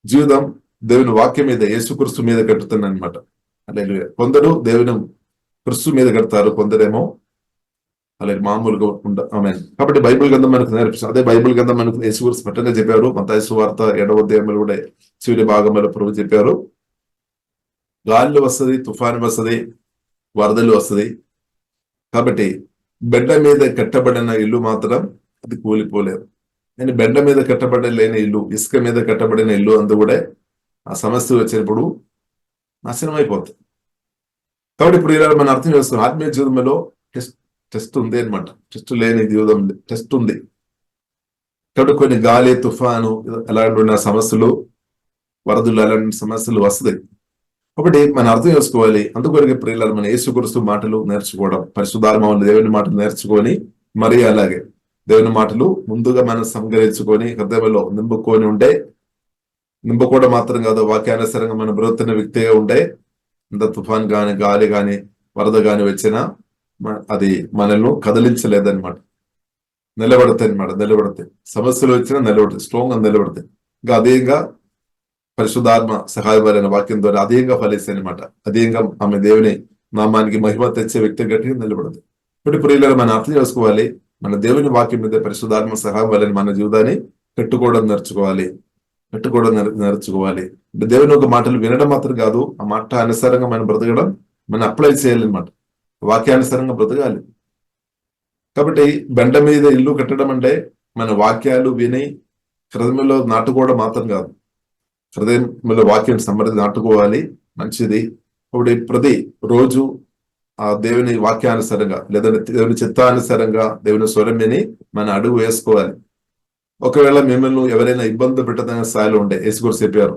జీవితం దేవుని వాక్యం మీద, యేసుక్రీస్తు మీద కట్టుతుందన్నమాట. హల్లెలూయా. కొందరు దేవుని క్రీస్తు మీద కడతారు, కొందరేమో అలాగే మామూలుగా ఆమేన్. కాబట్టి బైబిల్ గ్రంథం మనకు నేర్పిస్తుంది. అదే బైబిల్ గ్రంథం మనకు యేసుక్రీస్తు స్పష్టంగా చెప్పారు. మత్తయి సువార్త 7వ అధ్యాయంలో కూడా చివరి భాగంలో ప్రభు చెప్పారు, గాలి వస్తుంది, తుఫాను వస్తుంది, వరదలు వస్తుంది. కాబట్టి బెడ్డ మీద కట్టబడిన ఇల్లు మాత్రం అది కూలిపోలేదు. నేను బెడ్డ మీద కట్టబడలేని ఇల్లు, ఇసుక మీద కట్టబడిన ఇల్లు అందు కూడా ఆ సమస్య వచ్చినప్పుడు నాశనం అయిపోతుంది. కాబట్టి ఇప్పుడు ఇలా మనం అర్థం చేస్తున్నాం, ఆత్మీయ జీవితంలో టెస్ట్ ఉంది అనమాట. టెస్ట్ లేని జీవితం టెస్ట్ ఉంది. కాబట్టి కొన్ని గాలి, తుఫాను అలాంటి సమస్యలు, వరదలు అలాంటి సమస్యలు వస్తాయి. ఒకటి మనం అర్థం చేసుకోవాలి. అందుకొరకు ప్రియులారా మన యేసుక్రీస్తు మాటలు నేర్చుకోవడం, పరిశుద్ధాత్మ దేవుని మాటలు నేర్చుకొని, మరి అలాగే దేవుని మాటలు ముందుగా మనం సంగ్రహించుకొని హృదయంలో నింపుకొని ఉంటే, నింపుకోవడం మాత్రం కాదు, వాక్యానుసారంగా మనం బ్రతుకుతున్న వ్యక్తిగా ఉంటే, ఇంత తుఫాన్ గాని, గాలి గాని, వరద గాని వచ్చినా అది మనల్ని కదిలించలేదన్నమాట. నిలబడతాయి అనమాట. నిలబడతాయి. సమస్యలు వచ్చినా నిలబడతాయి, స్ట్రాంగ్ గా నిలబడతాయి. ఇంకా అదేగా పరిశుద్ధాత్మ సహాయపడిన వాక్యం ద్వారా అదేంగా ఫలిస్తాయి అనమాట. అదేంగా ఆమె దేవుని నామానికి మహిమ తెచ్చే వ్యక్తి గట్టిగా నిలబడదు. ఇప్పుడు ప్రియులారా మనం అర్థం చేసుకోవాలి, మన దేవుని వాక్యం మీద పరిశుద్ధాత్మ సహాయం వల్ల మన జీవితాన్ని కట్టుకోవడం నేర్చుకోవాలి. దేవుని ఒక మాటలు వినడం మాత్రం కాదు, ఆ మాట అనుసారంగా మనం బ్రతకడం, మనం అప్లై చేయాలన్నమాట. వాక్యానుసారంగా బ్రతకాలి. కాబట్టి బండ మీద ఇల్లు కట్టడం అంటే మన వాక్యాలు విని హృదయంలో నాటుకోవడం మాత్రం కాదు, హృదయంలో వాక్యం సమృద్ధి నాటుకోవాలి. మంచిది. ఇప్పుడు ప్రతి రోజు ఆ దేవుని వాక్యానుసారంగా లేదంటే దేవుని చిత్తానుసారంగా దేవుని స్వరం విని మన అడుగు వేసుకోవాలి. ఒకవేళ మిమ్మల్ని ఎవరైనా ఇబ్బంది పెట్టదన్న స్థాయిలో ఉండే, యేసుక్రీస్తు చెప్పారు,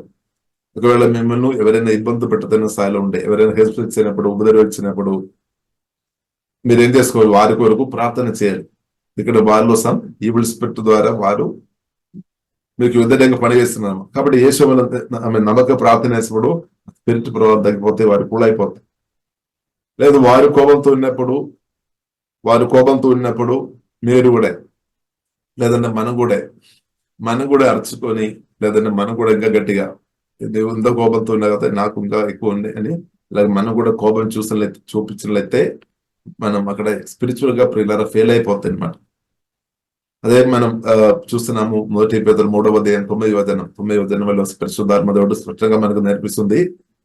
ఒకవేళ మిమ్మల్ని ఎవరైనా ఇబ్బంది పెట్టదన్న స్థాయిలో ఉండే, ఎవరైనా హెల్ప్ ఇచ్చినప్పుడు, ఉపద్రవించినప్పుడు మీరు ఏం చేసుకోవాలి? వారి కొరకు ప్రార్థన చేయాలి. ఇక్కడ వారిలో సమ్ ఈవిల్ స్పిరిట్ ద్వారా వారు మీకు వ్యతిరేకంగా పనిచేస్తున్నాము. కాబట్టి యేసు ఆమె నమ్మక ప్రార్థన చేసినప్పుడు స్పిరిట్ ప్రభావం తగ్గిపోతే వారు కూల్ అయిపోతాయి. లేదు వారు కోపంతో ఉన్నప్పుడు మీరు కూడా, లేదంటే మనం కూడా అరుచుకొని, లేదంటే మనం కూడా ఇంకా గట్టిగా ఇంత కోపంతో ఉన్నా కదా నాకు ఇంకా ఎక్కువ ఉంది అని అలాగే మనం కూడా కోపం చూపించినట్లయితే మనం అక్కడ స్పిరిచువల్ గా ప్రియులారా ఫెయిల్ అయిపోతాయి అనమాట. అదే మనం చూస్తున్నాము 1 పేతురు 3వ అధ్యాయం 9వ వచనంలో పరిశుద్ధాత్మ దేవుడు స్పష్టంగా మనకు నేర్పిస్తుంది.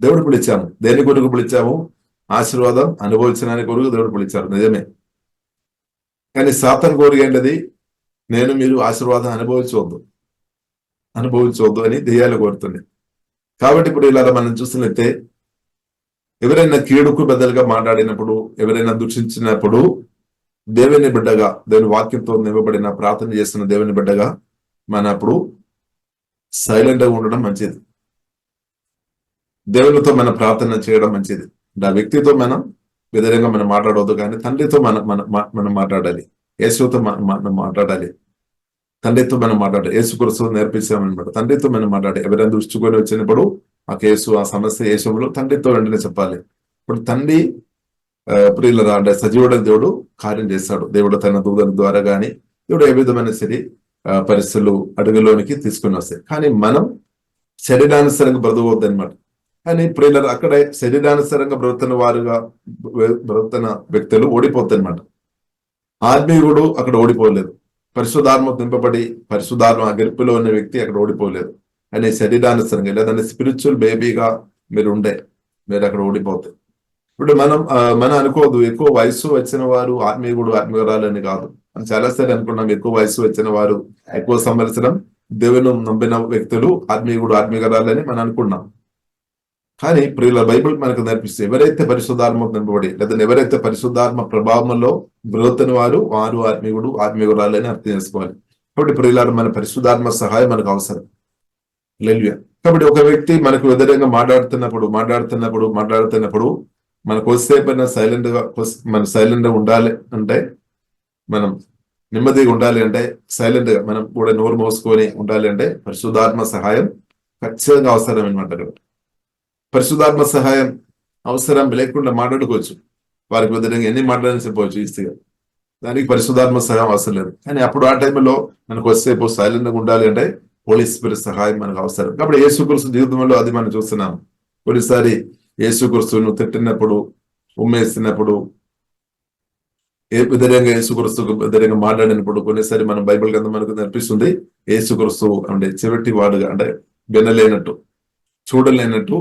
దేవుడు పిలిచాము, దేని కొరకు పిలిచాము? ఆశీర్వాదం అనుభవించడానికి కొరకు దేవుడు పిలిచారు, నిజమే. కానీ సాతాను కోరికేంటది? మీరు ఆశీర్వాదం అనుభవించవద్దు అని దెయ్యాలు కోరుతుంది. కాబట్టి ఇప్పుడు ఇలా మనం చూసినట్లయితే ఎవరైనా కీడుకు బదులుగా మాట్లాడినప్పుడు, ఎవరైనా దూషించినప్పుడు, దేవుని బిడ్డగా, దేవుని వాక్యంతో నింపబడిన ప్రార్థన చేస్తున్న దేవుని బిడ్డగా మన అప్పుడు సైలెంట్ గా ఉండడం మంచిది. దేవునితో మనం ప్రార్థన చేయడం మంచిది. ఆ వ్యక్తితో మనం వ్యతిరేకంగా మనం మాట్లాడవద్దు, కానీ తండ్రితో మనం మాట్లాడాలి, యేసుతో మనం మాట్లాడాలి, తండ్రితో మనం మాట్లాడాలి. యేసు క్రీస్తు నేర్పించామన్నమాట. తండ్రితో మనం మాట్లాడాలి. ఎవరైనా దృష్టికొని వచ్చినప్పుడు ఆ కేసు, ఆ సమస్య యేసులో తండ్రితో వెంటనే చెప్పాలి. ఇప్పుడు తండ్రి ప్రియులరా అంటే సజీవుడైన దేవుడు కార్యం చేస్తాడు. దేవుడు తన దూతల ద్వారా కానీ దేవుడు ఏ విధమైన సరే పరిస్థితులు అడుగులోనికి తీసుకుని వస్తాయి. కానీ మనం శరీరానుసరంగా బ్రతకవద్దు అనమాట. కానీ ప్రియులరు అక్కడే శరీరానుసరంగా బ్రతుకుతున్న వ్యక్తులు ఓడిపోతాయి అనమాట. ఆత్మీయుడు అక్కడ ఓడిపోలేదు. పరిశుద్ధాత్మ నింపబడి పరిశుద్ధాత్మ గెలుపులో ఉన్న వ్యక్తి అక్కడ ఓడిపోలేదు. అని శరీరానుసరంగా లేదంటే స్పిరిచువల్ బేబీగా మీరు అక్కడ ఓడిపోతాయి. ఇప్పుడు మనం అనుకోదు ఎక్కువ వయసు వచ్చిన వారు ఆత్మీయురాలని కాదు. మనం చాలాసార్లు అనుకున్నాం ఎక్కువ వయసు వచ్చిన వారు, ఎక్కువ సంవత్సరం దేవుని నమ్మిన వ్యక్తులు ఆత్మీయురాలని మనం అనుకున్నాం. కానీ ప్రియుల బైబిల్ మనకు నేర్పిస్తే ఎవరైతే పరిశుద్ధాత్మ నింపబడి లేదంటే ఎవరైతే పరిశుద్ధాత్మ ప్రభావంలో బ్రతుకుతున్న వారు ఆత్మీయురాలని అర్థం చేసుకోవాలి. కాబట్టి ప్రియులారు మన పరిశుద్ధాత్మ సహాయం మనకు అవసరం. హల్లెలూయా. కాబట్టి ఒక వ్యక్తి మనకు వ్యతిరేకంగా మాట్లాడుతున్నప్పుడు మనకు వస్తేపైనా సైలెంట్ గా ఉండాలి అంటే, మనం నెమ్మదిగా ఉండాలి అంటే, సైలెంట్ గా మనం కూడా నోరు మోసుకొని ఉండాలి అంటే పరిశుద్ధాత్మ సహాయం ఖచ్చితంగా అవసరం అనమాట. పరిశుద్ధాత్మ సహాయం అవసరం లేకుండా మాట్లాడుకోవచ్చు, వారికి వ్యతిరేకంగా ఎన్ని మాట్లాడినా చెప్పవచ్చు ఈజీగా. దానికి పరిశుద్ధాత్మ సహాయం అవసరం లేదు. కానీ అప్పుడు ఆ టైంలో మనకు వస్తేపు సైలెంట్ గా ఉండాలి అంటే హోలీ స్పిరిట్ సహాయం మనకు అవసరం. కాబట్టి యేసుక్రీస్తు జీవితంలో అది మనం చూస్తున్నాం. కొన్నిసారి యేసుక్రీస్తును తిట్టినప్పుడు, ఉమ్మేసినప్పుడు, వ్యతిరేకంగా యేసుక్రీస్తుకు వ్యతిరేకంగా మాట్లాడినప్పుడు కొన్నిసారి మనం బైబిల్ గ్రంథం మనకు నేర్పిస్తుంది యేసుక్రీస్తు అంటే చెవిటి వాడుగా, అంటే వినలేనట్టు, చూడలేనట్టు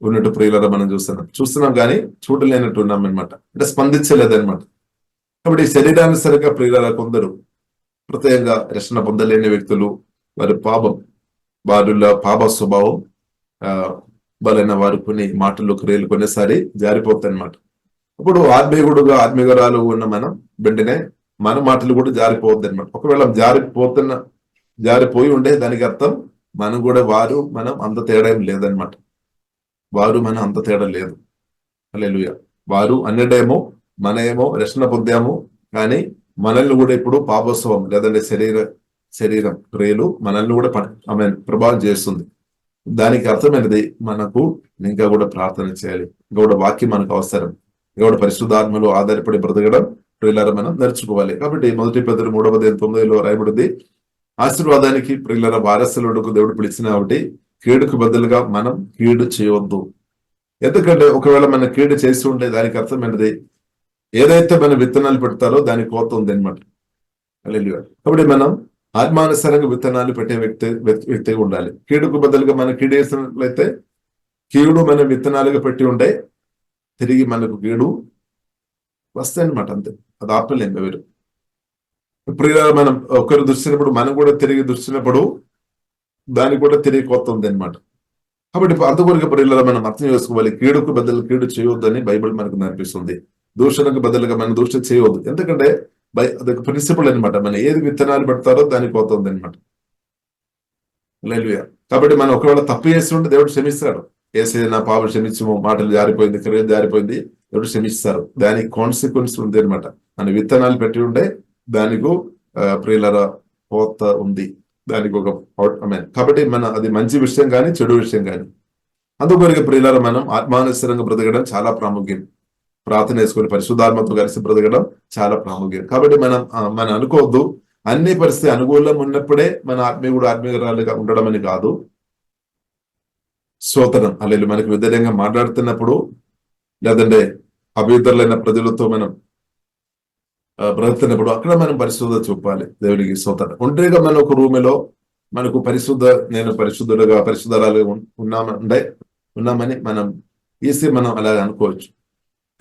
ఉన్నట్టు ప్రియులరా మనం చూస్తున్నాం కానీ చూడలేనట్టు ఉన్నాం అనమాట. అంటే స్పందించలేదన్నమాట. కాబట్టి శరీరానుసరంగా ప్రియులరా కొందరు ప్రత్యేకంగా రక్షణ పొందలేని వ్యక్తులు, వారిలో పాప స్వభావం బలైన వారు కొన్ని మాటలు క్రియలు కొన్నిసారి జారిపోతాయి అనమాట. అప్పుడు ఆత్మీయురాలు ఉన్న మనం వెంటనే మన మాటలు కూడా జారిపోవద్దు అనమాట. ఒకవేళ జారిపోయి ఉండే దానికి అర్థం మనం కూడా మనం అంత తేడా ఏం లేదనమాట. మనం అంత తేడా లేదు. హల్లెలూయా. వారు అన్నిటేమో మనమేమో రక్షణ పొందాము, కానీ మనల్ని కూడా ఇప్పుడు పాపస్వభావం లేదంటే శరీరం క్రియలు మనల్ని కూడా ప్రభావం చేస్తుంది. దానికి అర్థమైనది మనకు ఇంకా కూడా ప్రార్థన చేయాలి, ఇంకా కూడా వాక్యం మనకు అవసరం, ఇంకా కూడా పరిశుద్ధాత్మలో ఆధారపడి బ్రతకడం ప్రియులారా మనం నేర్చుకోవాలి. కాబట్టి 1 పేతురు 3వ అధ్యాయం 9లో రాయబడింది, ఆశీర్వాదానికి ప్రియులారా వారసులకు దేవుడు పిలిచిన కాబట్టి కీడుకు బదులుగా మనం కీడు చేయవద్దు. ఎందుకంటే ఒకవేళ మనం కీడు చేసి ఉంటే దానికి అర్థమైనది ఏదైతే మనం విత్తనాలు పెడతారో దానికి కోత ఉంది అనమాట. కాబట్టి మనం ఆత్మానుసారంగా విత్తనాలు పెట్టే వ్యక్తిగా ఉండాలి. కీడుకు బదులుగా మనం కీడు వేసినట్లయితే కీడు మనం విత్తనాలుగా పెట్టి ఉంటే తిరిగి మనకు కీడు వస్తాయి అనమాట. అంతే, అది ఆపలేం ఎవరు. ఇప్పుడు మనం ఒకరు దృష్టినప్పుడు మనం కూడా తిరిగి దృష్టినప్పుడు దానికి కూడా తిరిగి కొత్త ఉంది అనమాట. కాబట్టి అంతవరకు ప్రియులారా మనం అర్థం చేసుకోవాలి, కీడుకు బదులు కీడు చేయవద్దని బైబిల్ మనకు నేర్పిస్తుంది. దూషణకు బదులుగా మనం దూషణ చేయవద్దు. ఎందుకంటే అదొక ప్రిన్సిపల్ అనమాట. మనం ఏది విత్తనాలు పెడతారో దానికి పోతుంది అనమాట. హల్లెలూయా. కాబట్టి మనం ఒకవేళ తప్పు చేస్తుంటే దేవుడు క్షమిస్తాడు. ఏసైనా పాపం క్షమించము, మాటలు జారిపోయింది, క్రియ జారిపోయింది, దేవుడు క్షమిస్తారు. దానికి కాన్సిక్వెన్స్ ఉంది అనమాట. మన విత్తనాలు పెట్టి ఉంటే దానికి ప్రియులారా కోత ఉంది, దానికి ఒక కాబట్టి అది మంచి విషయం కానీ చెడు విషయం కానీ. అందుకొరకు ప్రియులారా మనం ఆత్మానుసారంగా బ్రతకడం చాలా ప్రాముఖ్యం. ప్రార్థన చేసుకుని పరిశుద్ధాత్మతో కలిసి బ్రతకడం చాలా ప్రాముఖ్యం. కాబట్టి మనం అనుకోవద్దు అన్ని పరిస్థితి అనుకూలం ఉన్నప్పుడే మన ఆత్మీయురాలుగా ఉండడం అని కాదు. స్తోత్రం. అలాగే మనకు వ్యతిరేకంగా మాట్లాడుతున్నప్పుడు లేదంటే అభ్యుద్ధరులైన ప్రజలతో మనం బ్రతుకుతున్నప్పుడు అక్కడ మనం పరిశుద్ధత చూపాలి. దేవునికి స్తోత్రం. ఒంటరిగా మనం ఒక రూమ్లో మనకు నేను పరిశుద్ధరాలుగా ఉన్నామని మనం మనం అలాగే అనుకోవచ్చు.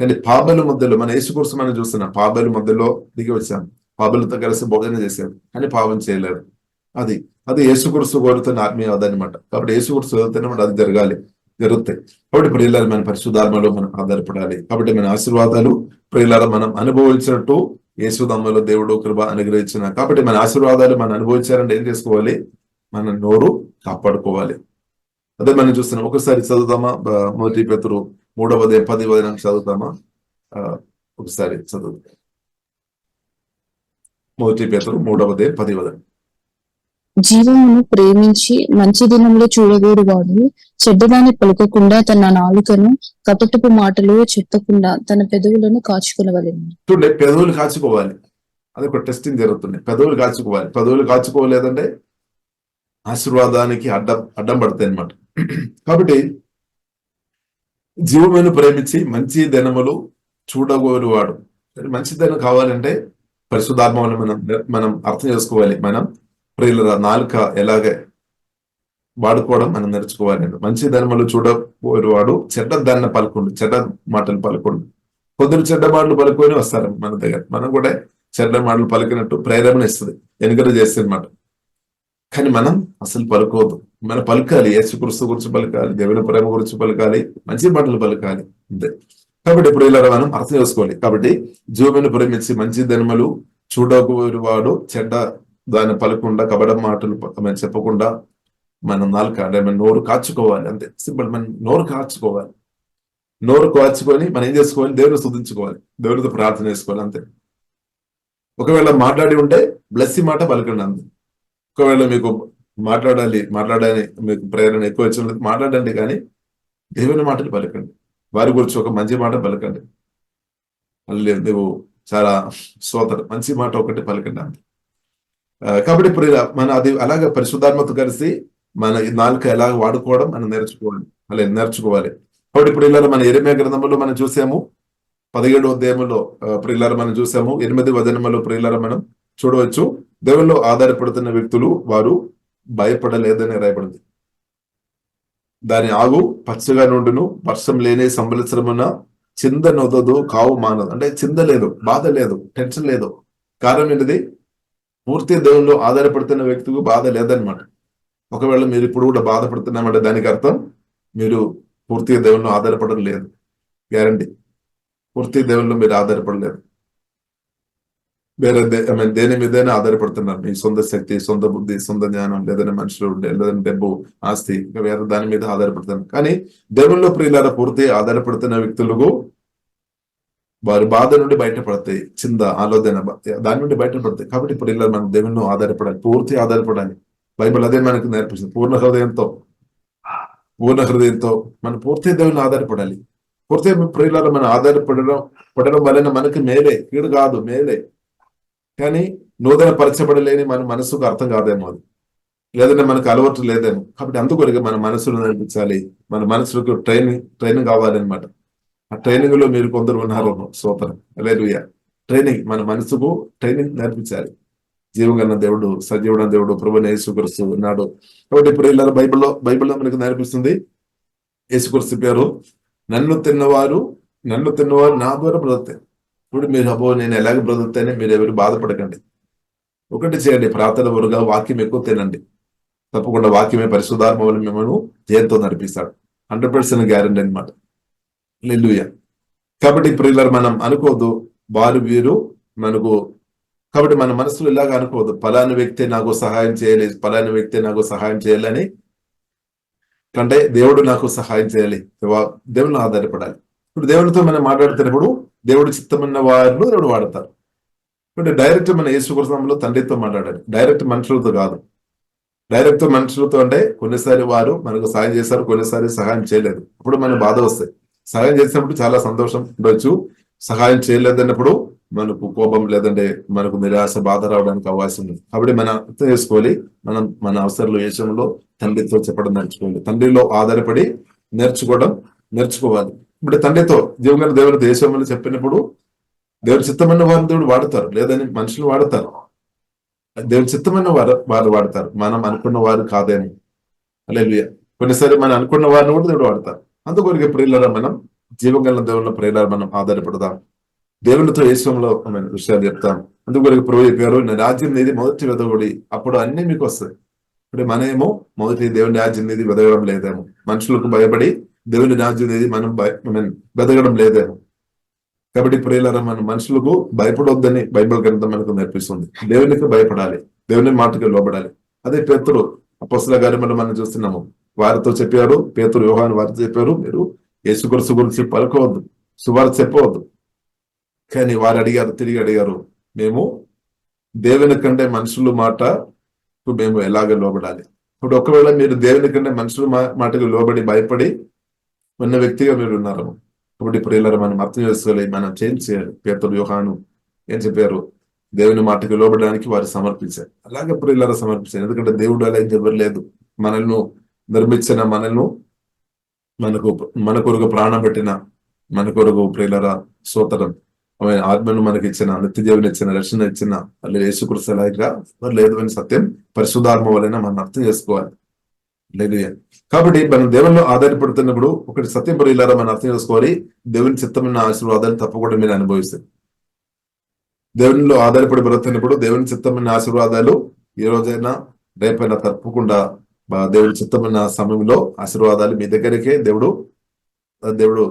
కానీ పాపల మధ్యలో మన యేసుక్రీస్తు మనం చూస్తున్నాం, పాపల మధ్యలో దిగి వచ్చాం, పాపలతో కలిసి భోజనం చేశాం, కానీ పాపం చేయలేదు. అది యేసుక్రీస్తు కోరుతున్న ఆత్మీయత అనమాట. కాబట్టి యేసుక్రీస్తు కోరుతున్నప్పుడు అది జరుగుతాయి. కాబట్టి ప్రియులారా మన పరిశుద్ధాత్మలో మనం ఆధారపడాలి. కాబట్టి మన ఆశీర్వాదాలు ప్రియులారా మనం అనుభవించినట్టు యేసునామములో దేవుడు కృప అనుగ్రహించిన. కాబట్టి మన ఆశీర్వాదాలు మనం అనుభవించాలంటే ఏం చేసుకోవాలి? మన నోరు కాపాడుకోవాలి. అదే మనం చూస్తున్నాం. ఒకసారి చదువుతామా? 1 పేతురు 3:10 చదువుతామా? ఒకసారి చదువు. 1 పేతురు 3:10. జీవమును ప్రేమించి మంచి దినంలో చూడగోరువాడు చెడ్డదాన్ని పలుకకుండా తన నాలుకను కపటపు మాటలు చెప్పకుండా తన పెదవులను కాచుకొనవలెను. చూడండి, పెదవులు కాచుకోవాలి. అది ఒక టెస్టింగ్ జరుగుతుంది. పెదవులు కాచుకోవాలి. పెదవులు కాచుకోలేదంటే ఆశీర్వాదానికి అడ్డం పడతాయి అన్నమాట. కాబట్టి జీవమును ప్రేమించి మంచి దినములు చూడగోరువాడు. మంచి దినం కావాలంటే పరిశుద్ధాత్మను మనం అర్థం చేసుకోవాలి. మనం ప్రియుల నాలుక ఎలాగే వాడుకోవడం మనం నేర్చుకోవాలి. మంచి ధర్మలు చూడవాడు చెడ్డ దాన్ని పలుకుండు, చెడ్డ మాటలు పలుకుండు. కొందరు చెడ్డ మాటలు పలుకొని వస్తారు మన దగ్గర. మనం కూడా చెడ్డ మాటలు పలికినట్టు ప్రేరణ ఇస్తుంది, ఎంకరేజ్ చేస్తుంది అన్నమాట. కానీ మనం అసలు పలుకోవద్దు. మనం పలకాలి, యేసుక్రీస్తు గురించి పలకాలి, దేవుని ప్రేమ గురించి పలకాలి, మంచి మాటలు పలకాలి, అంతే. కాబట్టి ఇప్పుడు ఇలా మనం అర్థం చేసుకోవాలి. కాబట్టి జీవమును ప్రేమించి మంచి ధర్మలు చూడవాడు చెడ్డ దాన్ని పలకుండా కబడం మాటలు మనం చెప్పకుండా మనం నాలుక అంటే మన నోరు కాచుకోవాలి, అంతే సింపుల్. మనం నోరు కాచుకోవాలి. నోరు కాచుకొని మనం ఏం చేసుకోవాలి? దేవుని స్తుతించుకోవాలి, దేవునితో ప్రార్థన చేసుకోవాలి, అంతే. ఒకవేళ మాట్లాడి ఉంటే బ్లెస్సి మాట పలకండి, అంతే. ఒకవేళ మీకు మాట్లాడాలి మీకు ప్రేరణ ఎక్కువ వచ్చినట్టు మాట్లాడండి, కానీ దేవుని మాటలు పలకండి. వారి గురించి ఒక మంచి మాట పలకండి. నువ్వు చాలా మంచి మాట ఒకటి పలకండి, అంతే. కాబట్టి ఇప్పుడు మన అది అలాగే పరిశుద్ధాత్మతో కలిసి మన నాలుక ఎలా వాడుకోవడం మనం నేర్చుకోవాలి. కాబట్టి ఇప్పుడు ఇలా మన యెరెమయా గ్రంథంలో మనం చూసాము, 17వ అధ్యాయంలో ప్రియులారా మనం చూసాము. 8వ వచనంలో ప్రియులారా మనం చూడవచ్చు, దేవుల్లో ఆధారపడుతున్న వ్యక్తులు వారు భయపడలేదని రాయబడింది. దాని ఆగు పచ్చగా నుండును, వర్షం లేని సంవత్సరమున చింద నొదదు, కావు మానదు. అంటే చింద లేదు, బాధ లేదు, టెన్షన్ లేదు. కారణం ఏంటిది? పూర్తి దేవుల్లో ఆధారపడుతున్న వ్యక్తికి బాధ లేదనమాట. ఒకవేళ మీరు ఇప్పుడు కూడా బాధపడుతున్నామంటే దానికి అర్థం మీరు పూర్తిగా దేవుల్లో ఆధారపడడం లేదు. గ్యారంటీ, పూర్తి దేవుల్లో మీరు ఆధారపడలేదు. వేరే దేని మీదైనా ఆధారపడుతున్నారు. మీ సొంత శక్తి, సొంత బుద్ధి, సొంత జ్ఞానం, లేదని మనుషులు, లేదని డబ్బు, ఆస్తి, వేరే దాని మీద ఆధారపడుతున్నారు. కానీ దేవుల్లో ప్రియులారా పూర్తి ఆధారపడుతున్న వ్యక్తులకు వారి బాధ నుండి బయటపడతాయి, చింద ఆలోచన దాని నుండి బయటపడతాయి. కాబట్టి ఇప్పుడు ఇలా మనం దేవుని ఆధారపడాలి, పూర్తి ఆధారపడాలి. బైబిల్ అదే మనకు నేర్పిస్తుంది. పూర్ణ హృదయంతో మనం పూర్తి దేవుని ఆధారపడాలి. పూర్తి ప్రియులారా మనం ఆధారపడడం వలన మనకి మేలే, కీడు కాదు, మేలే. కానీ నూతన పరచబడలేని మన మనసుకు అర్థం కాదేమో అది, లేదంటే మనకు అలవాటు లేదేమో. కాబట్టి అందుకొరకు మన మనసును నేర్పించాలి. మన మనసులకు ట్రైనింగ్ కావాలన్నమాట. ఆ ట్రైనింగ్ లో మీరు కొందరు ఉన్నారు, స్తోత్రం, హల్లెలూయా. ట్రైనింగ్, మన మనసుకు ట్రైనింగ్ నేర్పించాలి. జీవగన్న దేవుడు, సజీవుడైన దేవుడు ప్రభువైన యేసుక్రీస్తు ఉన్నాడు. కాబట్టి ఇప్పుడు ఇలా బైబిల్లో మనకు నేర్పిస్తుంది. యేసుక్రీస్తు పేరు, నన్ను తిన్నవారు నా ద్వారా బ్రతుకుతాయి. ఇప్పుడు మీరు నేను ఎలాగ బ్రతుకుతాయని మీరు ఎవరు బాధపడకండి. ఒకటి చేయండి, ప్రార్థన వరుగా వాక్యం ఎక్కువ తినండి. తప్పకుండా వాక్యమే పరిశుద్ధాత్మను మిమ్మల్ని జయంతో నడిపిస్తాడు. 100% గ్యారెంటీ అనమాట. హల్లెలూయా. కాబట్టి ఇప్పుడు ఇలా మనం అనుకోవద్దు వారు వీరు మనకు. కాబట్టి మన మనసులో ఇలాగ అనుకోవద్దు, ఫలాని వ్యక్తి నాకు సహాయం చేయలేదు, ఫలాని వ్యక్తి నాకు సహాయం చేయాలని. అంటే దేవుడు నాకు సహాయం చేయాలి, దేవుని ఆధారపడాలి. ఇప్పుడు దేవునితో మనం మాట్లాడుతున్నప్పుడు దేవుడు చిత్తమున్న వారిలో దేవుడు వాడతారు. ఇప్పుడు డైరెక్ట్ మన యేసుక్రీస్తులో తండ్రితో మాట్లాడాలి, డైరెక్ట్ మనుషులతో కాదు. డైరెక్ట్ మనుషులతో అంటే కొన్నిసారి వారు మనకు సహాయం చేస్తారు, కొన్నిసారి సహాయం చేయలేదు. అప్పుడు మనకు బాధ వస్తాయి. సహాయం చేసినప్పుడు చాలా సంతోషం ఉండొచ్చు, సహాయం చేయలేదన్నప్పుడు మనకు కోపం, లేదంటే మనకు నిరాశ, బాధ రావడానికి అవకాశం ఉంది. కాబట్టి మనం అర్థం చేసుకోవాలి, మనం మన అవసరాలు విషయంలో తండ్రితో చెప్పడం నేర్చుకోవాలి. తండ్రిలో ఆధారపడి నేర్చుకోవాలి. ఇప్పుడు తండ్రితో జీవన దేవుని దేశంలో చెప్పినప్పుడు దేవుని చిత్తమైన వారిని దేవుడు వాడతారు, లేదని మనుషులు వాడతారు. దేవుని చిత్తమైన వారు వాడతారు, మనం అనుకున్న వారు కాదేమో. హల్లెలూయా. కొన్నిసారి మనం అనుకున్న వారిని కూడా దేవుడు వాడతారు. అందుకొరకు ప్రియులారా, మనం జీవగల దేవుళ్ళ ప్రియులారా మనం ఆధారపడదాం. దేవునితో యేసులో విషయాలు చెప్తాం. అందుకొరకు ప్రభు చెప్పారు, నా రాజ్యం నీది మొదటి వెదగొడి, అప్పుడు అన్ని మీకు వస్తాయి. ఇప్పుడు మనమేమో మొదటి దేవుని రాజ్యం నీది వెదగడం లేదేమో, మనుషులకు భయపడి దేవుని రాజ్యం నీది మనం వెదగడం లేదేమో. కాబట్టి ప్రియులారా, మనం మనుషులకు భయపడొద్దని బైబిల్ గ్రంథం మనకు నేర్పిస్తుంది. దేవునికి భయపడాలి, దేవుని మాటకి లోబడాలి. అదే పేతురు అపొస్తలుల కార్యములు మనం చూస్తున్నాము. వారితో చెప్పారు, పేతురు యోహాను వారితో చెప్పారు, మీరు యేసుక్రీస్తు గురించి పలుకోవద్దు, సువార్త చెప్పవద్దు. కానీ వారు తిరిగి అడిగారు, మేము దేవుని కంటే మనుషుల మాటకు మేము ఎలాగ లోబడాలి? ఇప్పుడు ఒకవేళ మీరు దేవుని కంటే మనుషుల మాటకు లోబడి భయపడి ఉన్న వ్యక్తిగా మీరు ఉన్నారు. కాబట్టి ప్రియులారా, మనం అర్థం చేసుకోవాలి, మనం చేంజ్ చేయాలి. పేతురు యోహాను ఏం చెప్పారు? దేవుని మాటకు లోబడడానికి వారు సమర్పించారు. అలాగే ప్రియులారా సమర్పించారు. ఎందుకంటే దేవుడు అలా ఏం చెప్పలేదు. మనల్ని నిర్మించిన, మన కొరకు ప్రాణం పెట్టిన, మన కొరకు ప్రియులారా స్తోత్రం, ఆత్మను మనకి ఇచ్చిన, నిత్య జీవన ఇచ్చిన, రక్షణ ఇచ్చిన అలా యేసుక్రీస్తు లాగా లేదు అని సత్యం పరిశుద్ధాత్మ వలన మనం అర్థం చేసుకోవాలి. లేదు. కాబట్టి మనం దేవునిలో ఆధారపడుతున్నప్పుడు ఒకటి సత్యం ప్రియులారా మనం అర్థం చేసుకోవాలి, దేవుని చిత్తమైన ఆశీర్వాదాలు తప్పకుండా మీరు అనుభవిస్తారు. దేవునిలో ఆధారపడి బ్రతున్నప్పుడు దేవుని చిత్తమైన ఆశీర్వాదాలు ఈ రోజైనా రేపైనా తప్పకుండా దేవుడి చిత్తమైన సమయంలో ఆశీర్వాదాలు మీ దగ్గరికే దేవుడు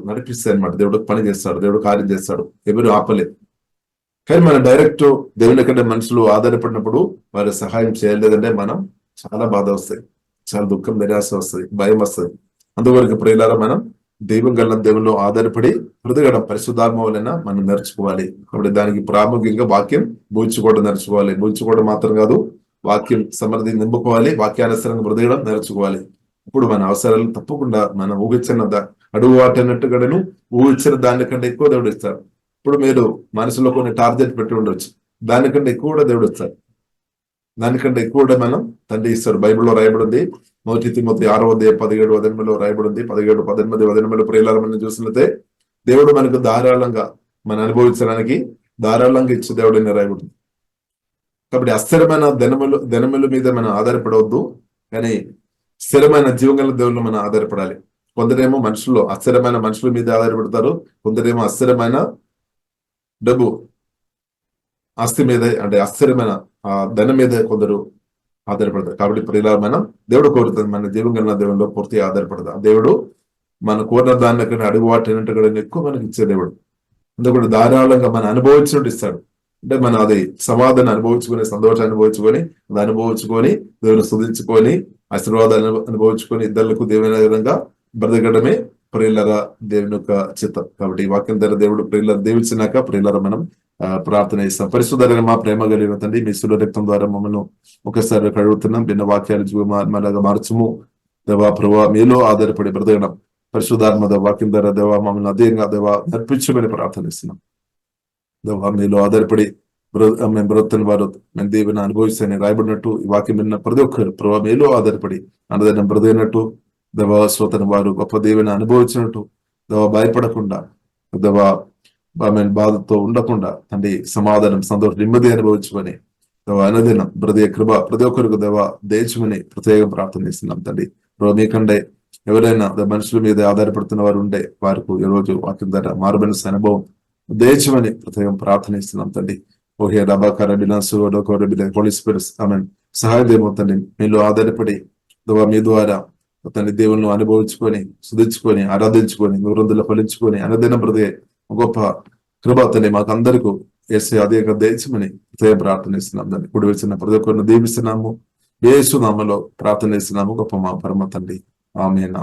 నడిపిస్తాయి అనమాట. దేవుడు పని చేస్తాడు, దేవుడు కార్యం చేస్తాడు, ఎవరు ఆపలేదు. కానీ మనం డైరెక్ట్ దేవుని కంటే మనుషులు ఆధారపడినప్పుడు వారి సహాయం చేయలేదంటే మనం చాలా బాధ వస్తాయి, చాలా దుఃఖం, నిరాశ వస్తుంది, భయం వస్తుంది. అందువరకు ప్రియులారా, మనం దేవునిలో ఆధారపడి హృదయడం పరిశుద్ధాత్మ వలన మనం నేర్చుకోవాలి. కాబట్టి దానికి ప్రాముఖ్యంగా వాక్యం బూచుకోవడం నేర్చుకోవాలి. బూచుకోవడం మాత్రం కాదు, వాక్యం సమృద్ధి నింపుకోవాలి, వాక్యానుసరంగా హృదయడం నేర్చుకోవాలి. ఇప్పుడు మన అవసరాలు తప్పకుండా మనం ఊహించిన అడుగు వాటినట్టుగాను ఊహించిన దానికంటే ఎక్కువ దేవుడు ఇస్తాడు. ఇప్పుడు మీరు మనసులో కొన్ని టార్గెట్ పెట్టి ఉండొచ్చు, దానికంటే ఎక్కువ కూడా దేవుడు ఇస్తాడు. దానికంటే ఎక్కువ కూడా మనం తండ్రి ఇస్తాడు. బైబిల్లో రాయబడింది, 1 తిమోతి 6:17-18 రాయబడింది. 17-18 ప్రియులారా మనం చూసినట్లయితే దేవుడు మనకు ధారాళంగా మనం అనుభవించడానికి ధారాళంగా ఇచ్చే దేవుడు అని రాయబడింది. కాబట్టి అస్థిరమైన ధనముల మీద మనం ఆధారపడవద్దు, కానీ స్థిరమైన జీవగల దేవుళ్ళు మనం ఆధారపడాలి. కొందరేమో అస్థిరమైన మనుషుల మీద ఆధారపడతారు, కొందరేమో అస్థిరమైన డబ్బు ఆస్తి మీద, అంటే అస్థిరమైన ధనం మీద కొందరు ఆధారపడతారు. కాబట్టి ప్రియులారా, మనం దేవుడు కోరుతుంది మన జీవగల దేవుల్లో పూర్తిగా ఆధారపడతాం. దేవుడు మన కోరిన దానికన్నా అడుగు వాటినట్టుగా ఎక్కువ మనకి ఇచ్చే దేవుడు. అందుకు ధారాళంగా మనం అనుభవించినట్టు ఇస్తాడు. అంటే మనం అది సమాధానం అనుభవించుకొని, సంతోషాన్ని అనుభవించుకొని దేవుని స్తుతించుకొని, ఆశీర్వాదాలు అనుభవించుకొని ఇద్దరులకు దేవుని విధంగా బ్రతకడమే ప్రియులారా దేవుని యొక్క చిత్తం. కాబట్టి ఈ వాక్యం ద్వారా దేవుడు ప్రియులారా దీవించినాక ప్రియులారా మనం ప్రార్థన చేస్తాం. పరిశుద్ధమైన మా ప్రేమ కలిగిన తండ్రి, మీ శిలువ రక్తం ద్వారా మమ్మల్ని ఒకసారి కడుగుతున్నాం. భిన్న వాక్యాలు జీవమాలాగా మార్చుము దేవా. ప్రభా, మీలో ఆధారపడి బ్రతకడం పరిశుద్ధాత్మ వాక్యం ద్వారా దేవా మమ్మల్ని అధికంగా దేవా నడిపించమని ప్రార్థనిస్తున్నాం. దేవా, మీలో ఆధారపడి మేము బ్రతుకుని వారు మేము దేవుని అనుభవిస్తాయని రాయబడినట్టు ఈ వాక్యం విన్న ప్రతి ఒక్కరు ప్రభా మీలో ఆధారపడి అన్నదానం బ్రతికినట్టు దేవా శ్రోతని వారు గొప్ప దేవుని అనుభవించినట్టు దేవా భయపడకుండా దేవా మేము బాధతో ఉండకుండా తండ్రి సమాధానం, సంతోషం, నెమ్మది అనుభవించుకొని దేవా అనుదినం బ్రతికే కృప ప్రతి ఒక్కరికి దేవా దేశమని ప్రత్యేకంగా ప్రార్థన చేస్తున్నాం తండ్రి. మీకంటే ఎవరైనా మనుషుల మీద ఆధారపడుతున్న వారు ఉంటే వారికి ఈ రోజు వాక్యం ద్వారా మారుమనసు అనుభవం దేశమని ప్రత్యేకంగా ప్రార్థన ఇస్తున్నాం తండ్రి. ఓహే రబాకార ఆమె సహాయదేమో తండ్రి, మీలో ఆధారపడి మీ ద్వారా తండ్రి దేవులను అనుభవించుకొని, శుద్ధించుకొని, ఆరాధించుకొని, నూరందులో ఫలించుకొని అనుదినం బ్రతికే గొప్ప కృప తండ్రి మాకు అందరికీ వేసే అధిక దేశమని హృదయం ప్రార్థనిస్తున్నాం తండ్రి. ఇప్పుడు వచ్చిన ప్రతి ఒక్కరిని దీవిస్తున్నాము, యేసు నామములో ప్రార్థనిస్తున్నాము గొప్ప మా పరమ తండ్రి. ఆమేన్.